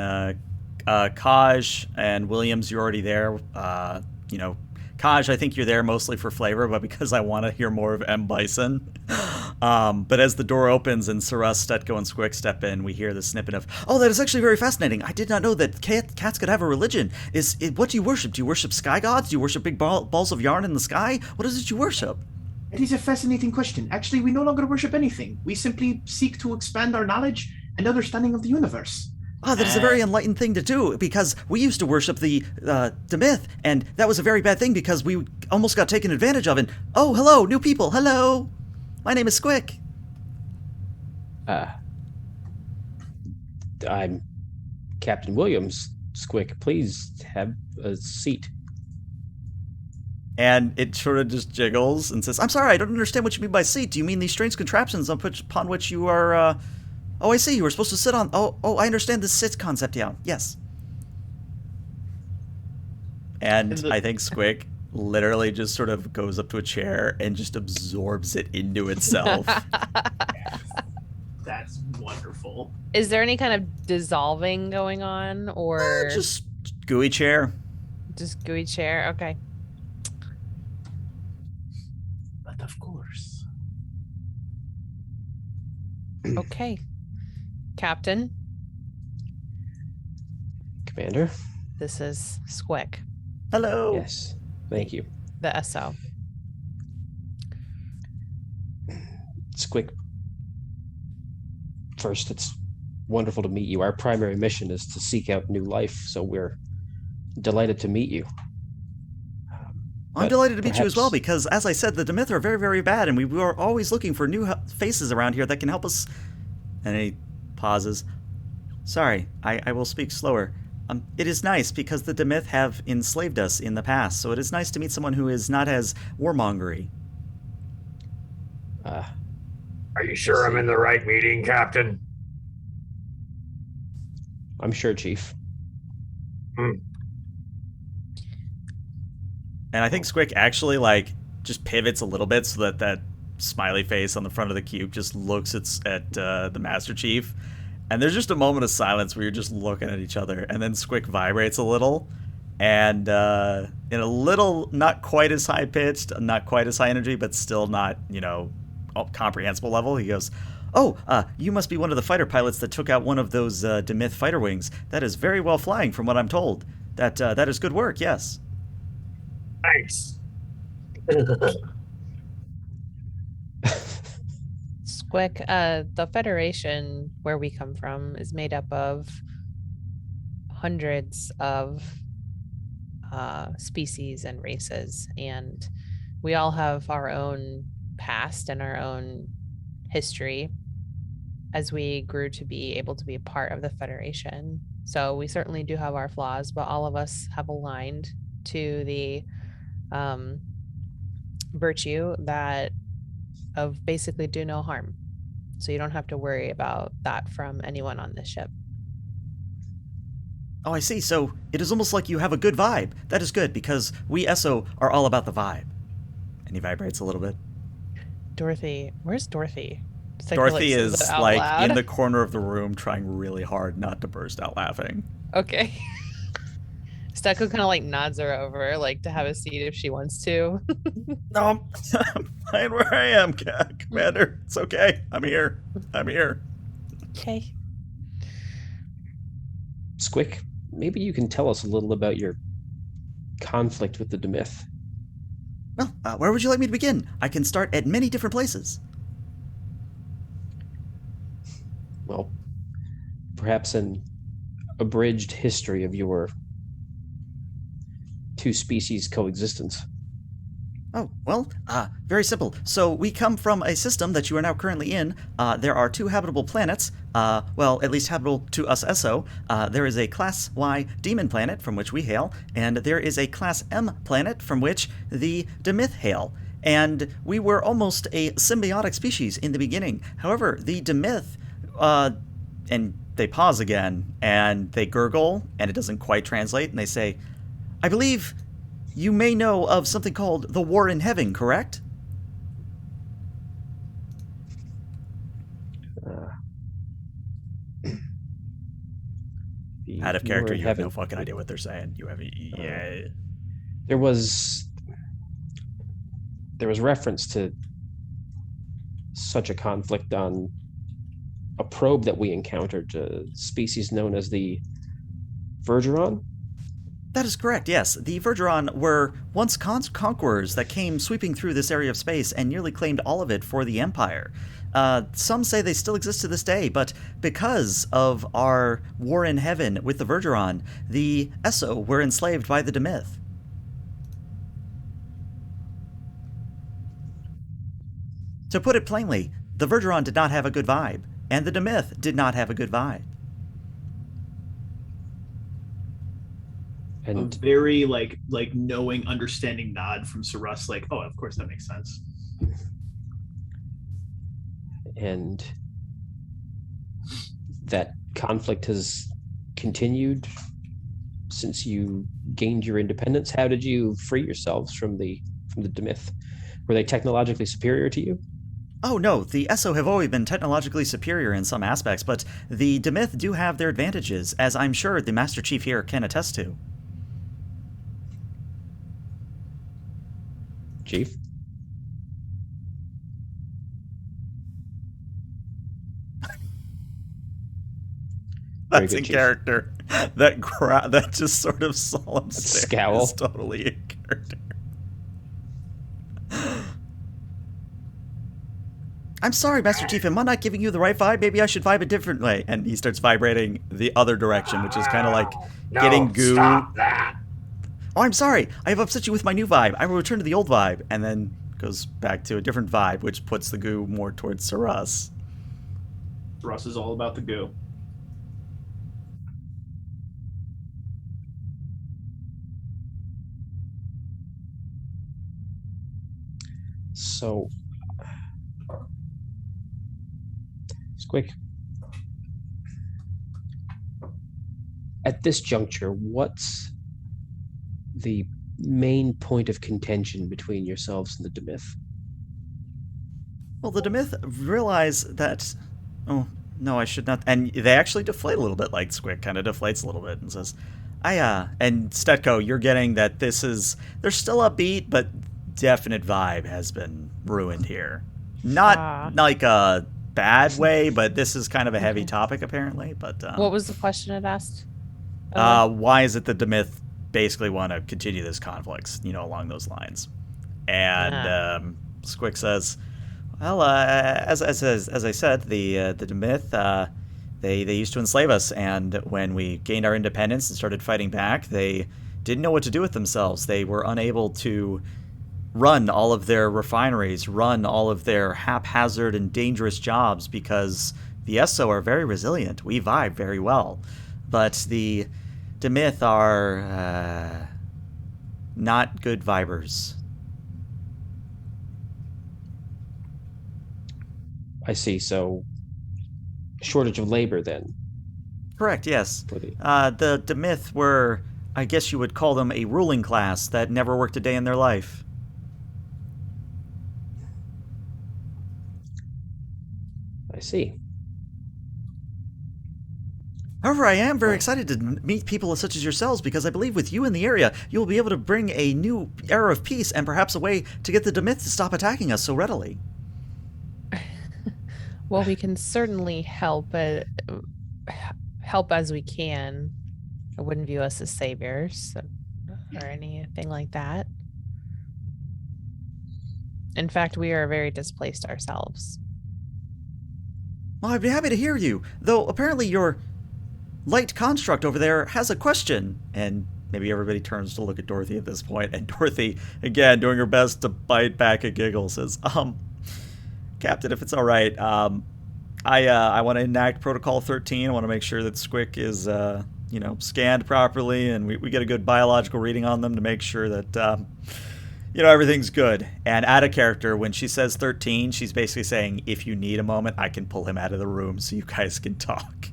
S1: Kaj and Williams, you're already there. Kaj, I think you're there mostly for flavor, but because I want to hear more of M. Bison. But as the door opens and Saras, Stetko, and Squick step in, we hear the snippet of, "Oh, that is actually very fascinating. I did not know that cats could have a religion. What do you worship? Do you worship sky gods? Do you worship big balls of yarn in the sky? What is it you worship?"
S6: It is a fascinating question. Actually, we no longer worship anything. We simply seek to expand our knowledge and understanding of the universe.
S1: That is a very enlightened thing to do, because we used to worship the myth, and that was a very bad thing because we almost got taken advantage of. And oh, hello, new people. Hello, my name is Squick.
S2: I'm Captain Williams. Squick, please have a seat.
S1: And it sort of just jiggles and says, "I'm sorry, I don't understand what you mean by seat. Do you mean these strange contraptions upon which you are... Oh, I see. You were supposed to sit on... Oh, I understand the sit concept, yeah. Yes." And I think Squick literally just sort of goes up to a chair and just absorbs it into itself.
S4: That's wonderful.
S3: Is there any kind of dissolving going on, or
S1: Just gooey chair.
S3: just gooey chair? Okay.
S6: But of course.
S3: Okay. Captain,
S2: Commander?
S3: this is Squick,
S1: Hello.
S2: Yes. Thank you.
S3: the SO.
S2: Squick, first, it's wonderful to meet you. Our primary mission is to seek out new life, so we're delighted to meet you.
S1: I'm
S2: But
S1: delighted to meet you as well,
S2: perhaps-
S1: because, as I said, the Demyth are very, very bad, and we are always looking for new faces around here that can help us. And he pauses. Sorry, I will speak slower. It is nice, because the Demyth have enslaved us in the past, so it is nice to meet someone who is not as warmongery.
S5: Are you sure I'm in the right meeting, Captain?
S2: I'm sure, Chief.
S1: And I think Squick actually, like, just pivots a little bit so that smiley face on the front of the cube just looks at the Master Chief. And there's just a moment of silence where you're just looking at each other. And then Squick vibrates a little. And in a little, not quite as high-pitched, not quite as high energy, but still not, comprehensible level, he goes, "Oh, you must be one of the fighter pilots that took out one of those Demyth fighter wings. That is very well flying from what I'm told. That is good work, yes."
S5: Thanks.
S3: Squick, the Federation, where we come from, is made up of hundreds of species and races, and we all have our own past and our own history as we grew to be able to be a part of the Federation. So we certainly do have our flaws, but all of us have aligned to the virtue that of basically do no harm. So you don't have to worry about that from anyone on this ship.
S1: Oh, I see. So it is almost like you have a good vibe. That is good, because we ESO are all about the vibe. And he vibrates a little bit.
S3: Dorothy, where's Dorothy?
S1: Dorothy is like in the corner of the room trying really hard not to burst out laughing.
S3: Okay. Stecco kind of like nods her over, like to have a seat if she wants to.
S1: No, I'm fine where I am, Commander. It's okay. I'm here.
S3: Okay.
S2: Squick, maybe you can tell us a little about your conflict with the Demyth.
S1: Well, where would you like me to begin? I can start at many different places.
S2: Well, perhaps an abridged history of your two species coexistence.
S1: Oh, well, very simple. So we come from a system that you are now currently in. There are 2 habitable planets, well, at least habitable to us ESO. There is a Class Y demon planet from which we hail, and there is a Class M planet from which the Demyth hail. And we were almost a symbiotic species in the beginning. However, the Demyth, and they pause again, and they gurgle, and it doesn't quite translate, and they say, I believe you may know of something called the War in Heaven, correct? Out of character, you have no fucking idea what they're saying. You have, yeah.
S2: There was reference to such a conflict on a probe that we encountered, a species known as the Vergeron.
S1: That is correct, yes. The Vergeron were once conquerors that came sweeping through this area of space and nearly claimed all of it for the Empire. Some say they still exist to this day, but because of our war in heaven with the Vergeron, the ESO were enslaved by the Demyth. To put it plainly, the Vergeron did not have a good vibe, and the Demyth did not have a good vibe.
S2: And
S4: a very like knowing, understanding nod from Saras, like, oh, of course that makes sense.
S2: And that conflict has continued since you gained your independence. How did you free yourselves from the Demyth? Were they technologically superior to you?
S1: Oh no, the ESO have always been technologically superior in some aspects, but the Demyth do have their advantages, as I'm sure the Master Chief here can attest to.
S2: Chief?
S1: That's
S2: good,
S1: in
S2: Chief.
S1: character. That just sort of solemn stare
S2: scowl.
S1: is totally in character. I'm sorry, Master Chief, am I not giving you the right vibe? Maybe I should vibe a different way. And he starts vibrating the other direction, which is kind of like getting goo.
S5: Stop that.
S1: Oh, I'm sorry. I have upset you with my new vibe. I will return to the old vibe. And then goes back to a different vibe, which puts the goo more towards Saras.
S4: Saras is all about the goo.
S2: So, Squick, at this juncture, what's the main point of contention between yourselves and the Demyth?
S1: Well, the Demyth realize that... Oh, no, I should not... And they actually deflate a little bit, like Squick kind of deflates a little bit and says, and Stetko, you're getting that this is... They're still upbeat, but definite vibe has been ruined here. Not like a bad way, but this is kind of a heavy topic, apparently. But
S3: What was the question it asked?
S1: why is it the Demyth basically want to continue this conflict, along those lines? And Squick says, Well, as I said, the Demyth, they used to enslave us, and when we gained our independence and started fighting back, they didn't know what to do with themselves. They were unable to run all of their refineries, run all of their haphazard and dangerous jobs, because the ESO are very resilient. We vibe very well. But the Demyth are not good vibers.
S2: I see. So, shortage of labor then.
S1: Correct, yes.
S2: For the
S1: The Demyth were, I guess you would call them, a ruling class that never worked a day in their life.
S2: I see.
S1: However, I am very excited to meet people such as yourselves, because I believe with you in the area, you will be able to bring a new era of peace and perhaps a way to get the Demyth to stop attacking us so readily.
S3: Well, we can certainly help as we can. I wouldn't view us as saviors or anything like that. In fact, we are very displaced ourselves.
S1: Well, I'd be happy to hear you, though apparently your light construct over there has a question. And maybe everybody turns to look at Dorothy at this point, and Dorothy, again, doing her best to bite back a giggle, says, Captain, if it's all right, I want to enact Protocol 13. I want to make sure that Squick is, scanned properly, and we get a good biological reading on them to make sure that, everything's good. And out of character, when she says 13, she's basically saying, if you need a moment, I can pull him out of the room so you guys can talk.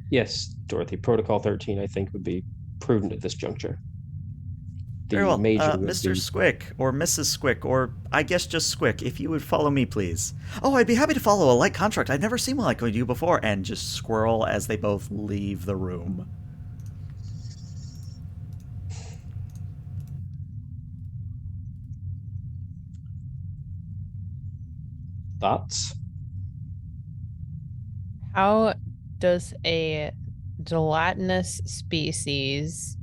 S2: Yes, Dorothy. Protocol 13, I think, would be prudent at this juncture. The
S1: Very well.
S2: major would
S1: Mr.
S2: be-
S1: Squick, or Mrs. Squick, or I guess just Squick, if you would follow me, please. Oh, I'd be happy to follow a light contract. I've never seen one like you before. And just squirrel as they both leave the room.
S2: Thoughts?
S3: How does a gelatinous species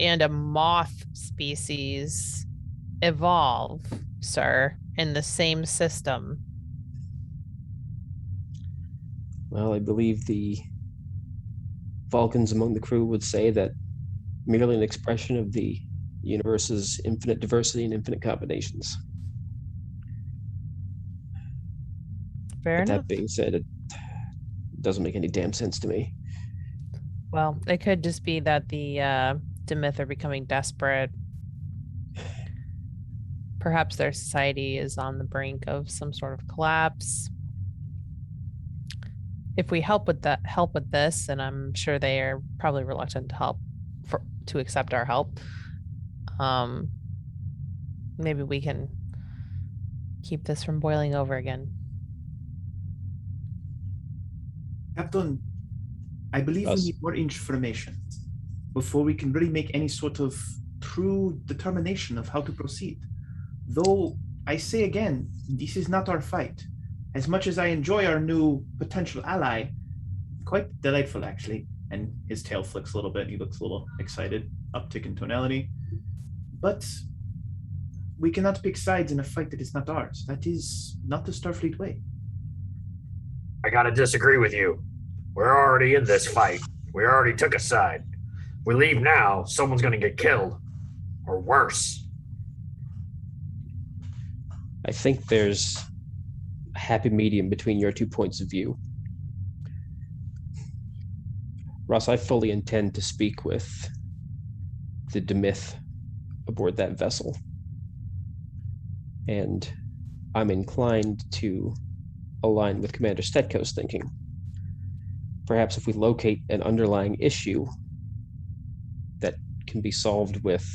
S3: and a moth species evolve, sir, in the same system?
S2: Well, I believe the Vulcans among the crew would say that merely an expression of the universe's infinite diversity and infinite combinations.
S3: Fair
S2: But
S3: enough.
S2: that being said, it doesn't make any damn sense to me.
S3: Well, it could just be that the Demyth are becoming desperate. Perhaps their society is on the brink of some sort of collapse. If we help with this, and I'm sure they are probably reluctant to accept our help, maybe we can keep this from boiling over again.
S6: Captain, I believe
S2: Yes.
S6: we need more information before we can really make any sort of true determination of how to proceed. Though, I say again, this is not our fight. As much as I enjoy our new potential ally, quite delightful actually, and his tail flicks a little bit, he looks a little excited, uptick in tonality. But we cannot pick sides in a fight that is not ours. That is not the Starfleet way.
S5: I gotta disagree with you. We're already in this fight. We already took a side. We leave now, someone's gonna get killed. Or worse.
S2: I think there's a happy medium between your 2 points of view. Ross, I fully intend to speak with the Demyth aboard that vessel. And I'm inclined to align with Commander Stetko's thinking. Perhaps if we locate an underlying issue that can be solved with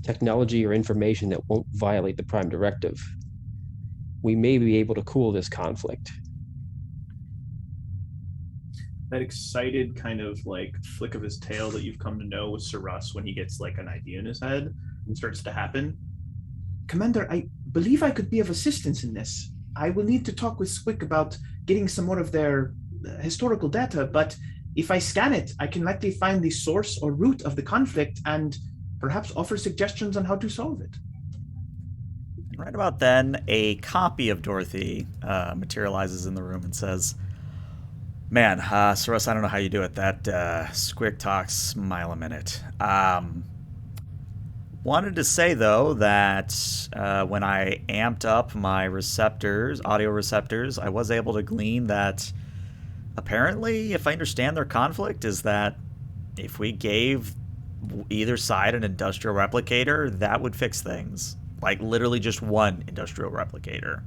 S2: technology or information that won't violate the Prime Directive, we may be able to cool this conflict.
S4: That excited kind of like flick of his tail that you've come to know with Sir Russ when he gets like an idea in his head and starts to happen.
S6: Commander, I believe I could be of assistance in this. I will need to talk with Squick about getting some more of their historical data, but If I scan it, I can likely find the source or root of the conflict and perhaps offer suggestions on how to solve it.
S1: Right about then, a copy of Dorothy materializes in the room and says, "Man, Saros, I don't know how you do it. That squick talks mile a minute. Wanted to say, though, that when I amped up my receptors, audio receptors, I was able to glean that apparently, if I understand their conflict, is that if we gave either side an industrial replicator, that would fix things. Like, literally just one industrial replicator."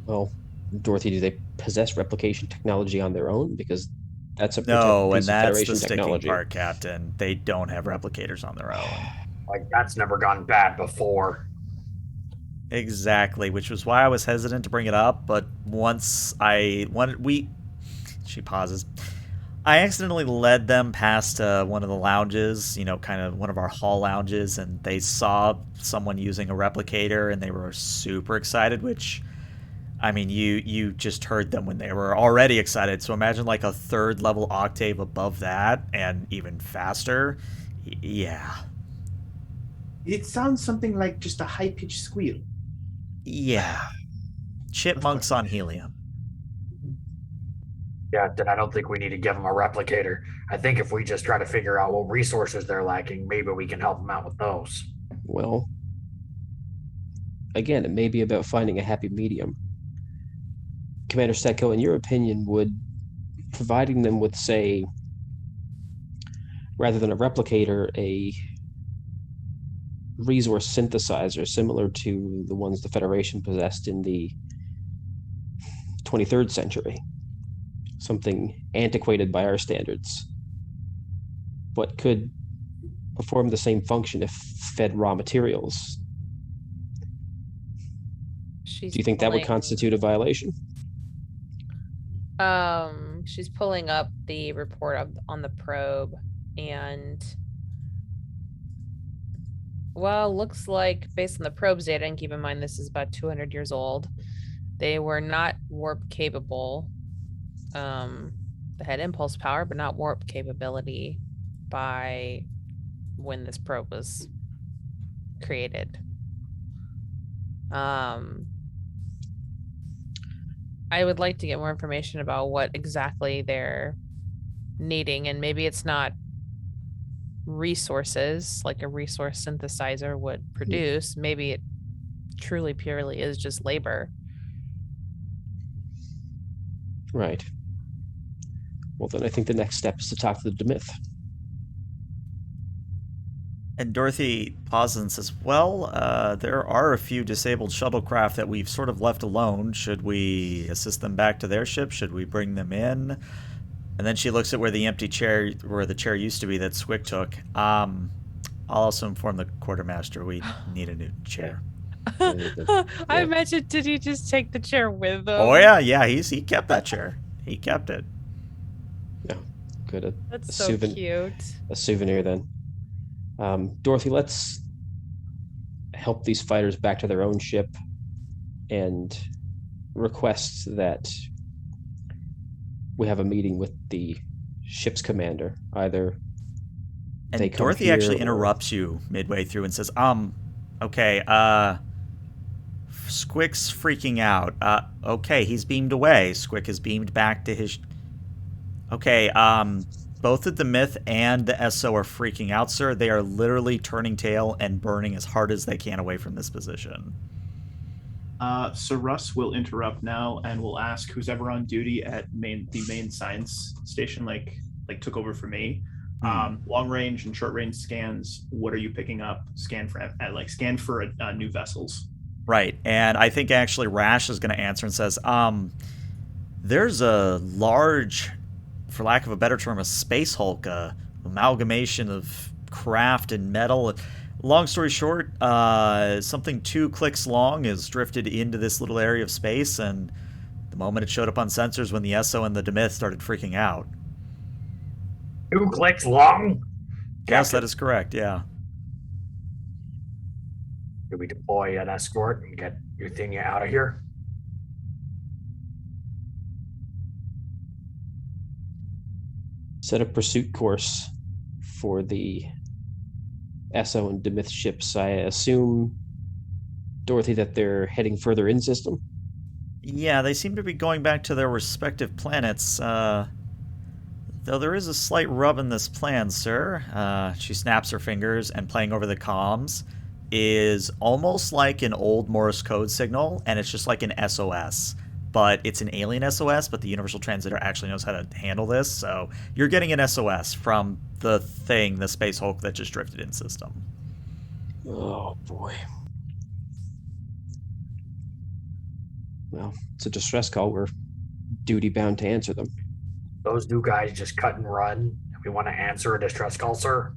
S2: Well, Dorothy, do they possess replication technology on their own? Because that's a
S1: No,
S2: protected
S1: and
S2: piece of
S1: that's
S2: Federation
S1: the sticking
S2: technology.
S1: part, Captain. They don't have replicators on their own.
S5: Like, that's never gone bad before.
S1: Exactly, which was why I was hesitant to bring it up, but once I wanted, she pauses. I accidentally led them past one of the lounges, kind of one of our hall lounges, and they saw someone using a replicator, and they were super excited, which, I mean, you just heard them when they were already excited, so imagine like a third level octave above that, and even faster. Yeah.
S6: It sounds something like just a high-pitched squeal.
S1: Yeah. Chipmunks on helium.
S5: Yeah, then I don't think we need to give them a replicator. I think if we just try to figure out what resources they're lacking, maybe we can help them out with those.
S2: Well, again, it may be about finding a happy medium. Commander Setko, in your opinion, would providing them with, say, rather than a replicator, a resource synthesizer similar to the ones the Federation possessed in the 23rd century, something antiquated by our standards, but could perform the same function if fed raw materials? Do you think that would constitute a violation?
S3: She's pulling up the report on the probe, and well, looks like based on the probe's data, and keep in mind this is about 200 years old, they were not warp capable. They had impulse power, but not warp capability by when this probe was created. I would like to get more information about what exactly they're needing, and maybe it's not resources like a resource synthesizer would produce. Maybe it truly purely is just labor.
S2: Right. Well, then I think the next step is to talk to the Demyth.
S1: And Dorothy pauses and says, "Well, there are a few disabled shuttlecraft that we've sort of left alone. Should we assist them back to their ship? Should we bring them in?" And then she looks at where the empty chair, where the chair used to be that Swick took. I'll also inform the quartermaster we need a new chair.
S3: I imagine, did he just take the chair with him?
S1: Oh yeah, he kept that chair. He kept it.
S2: Yeah, good.
S3: That's so cute.
S2: A souvenir then. Dorothy, let's help these fighters back to their own ship and request that we have a meeting with the ship's commander. Either
S1: and
S2: they come
S1: Dorothy
S2: here
S1: actually
S2: or...
S1: interrupts you midway through and says, okay, Squick's freaking out. Okay, he's beamed away. Squick is beamed back to his... Okay, both the Demyth and the SO are freaking out, sir. They are literally turning tail and burning as hard as they can away from this position.
S4: Sir Russ will interrupt now and will ask who's ever on duty at the main science station, like took over for me. Long range and short range scans. What are you picking up? Scan for new vessels.
S1: Right, and I think actually Rash is going to answer and says, there's a large, for lack of a better term, a space hulk, amalgamation of craft and metal. Long story short, something 2 clicks long is drifted into this little area of space, and the moment it showed up on sensors when the SO and the Demyth started freaking out.
S5: 2 clicks long?
S1: Yes, that is correct, yeah.
S5: Do we deploy an escort and get Euthenia out of here?
S2: set a pursuit course for the Esso and Demyth ships. I assume, Dorothy, that they're heading further in system.
S1: Yeah, they seem to be going back to their respective planets. Though there is a slight rub in this plan, sir. She snaps her fingers, and playing over the comms is almost like an old Morse code signal, and it's just like an SOS. But it's an alien SOS, but the Universal Translator actually knows how to handle this, so you're getting an SOS from the thing, the Space Hulk that just drifted in system.
S2: Oh, boy. Well, it's a distress call. We're duty-bound to answer them.
S5: Those new guys just cut and run. We want to answer a distress call, sir.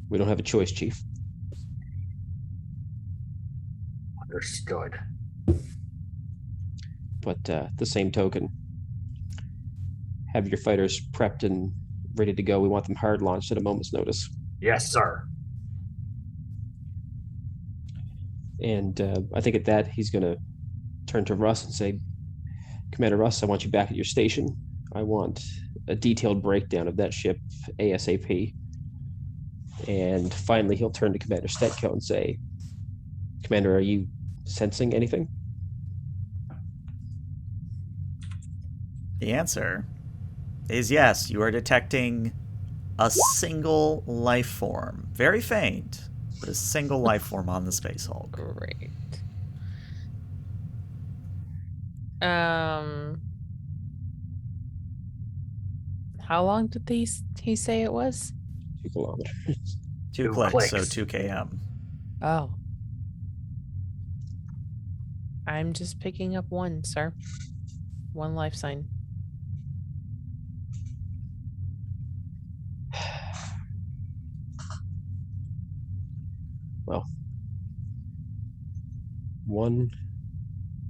S2: We don't have a choice, Chief.
S5: Understood.
S2: But the same token, have your fighters prepped and ready to go. We want them hard launched at a moment's notice.
S5: Yes, sir.
S2: And I think at that, he's going to turn to Russ and say, Commander Russ, I want you back at your station. I want a detailed breakdown of that ship ASAP. And finally, he'll turn to Commander Stetko and say, Commander, are you sensing anything?
S1: The answer is yes. You are detecting a single life form. Very faint, but a single life form on the Space Hulk.
S3: Great. How long did he say it was?
S2: 2 kilometers.
S1: 2 clicks, so 2 km.
S3: Oh. I'm just picking up one, sir. One life sign.
S2: Well, one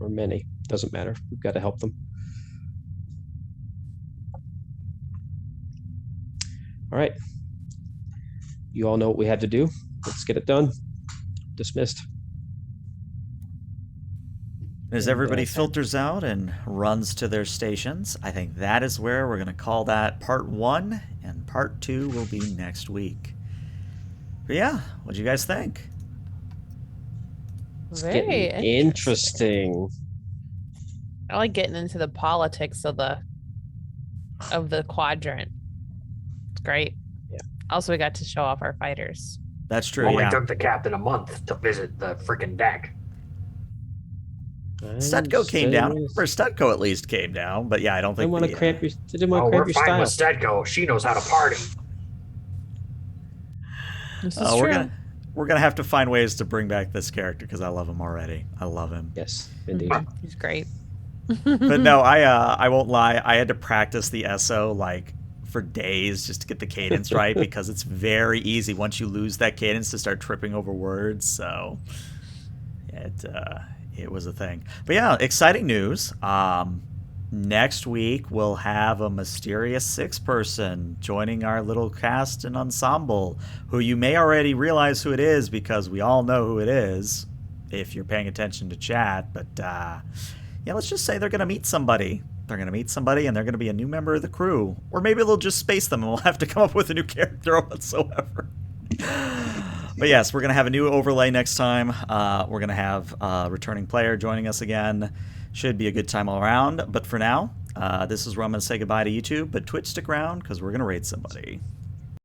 S2: or many, doesn't matter. We've got to help them. All right. You all know what we had to do. Let's get it done. Dismissed.
S1: As everybody filters out and runs to their stations, I think that is where we're going to call that part 1, and part 2 will be next week. But yeah, what do you guys think?
S3: Very
S2: interesting.
S3: I like getting into the politics of the quadrant. It's great.
S2: Yeah.
S3: Also, we got to show off our fighters.
S1: That's true.
S5: Only
S1: Yeah.
S5: took the captain a month to visit the freaking deck.
S1: Stetko came down. Or Stetko at least came down, but yeah, I don't
S2: I
S1: think.
S2: want to cramp your. I didn't want to
S5: Oh,
S2: cramp
S5: we're
S2: your
S5: fine
S2: style.
S5: with Stetko. She knows how to party.
S3: This is true.
S1: We're gonna have to find ways to bring back this character because I love him already. I love him.
S2: Yes, indeed.
S3: He's great.
S1: But no, I won't lie. I had to practice the SO like for days just to get the cadence right because it's very easy once you lose that cadence to start tripping over words. So it was a thing. But yeah, exciting news. Next week we'll have a mysterious 6-person joining our little cast and ensemble, who you may already realize who it is because we all know who it is if you're paying attention to chat. But yeah, let's just say they're going to meet somebody. They're going to meet somebody, and they're going to be a new member of the crew. Or maybe they'll just space them, and we'll have to come up with a new character whatsoever. But yes, we're going to have a new overlay next time. We're going to have a returning player joining us again. Should be a good time all around. But for now, this is where I'm going to say goodbye to YouTube. But Twitch, stick around, because we're going to raid somebody.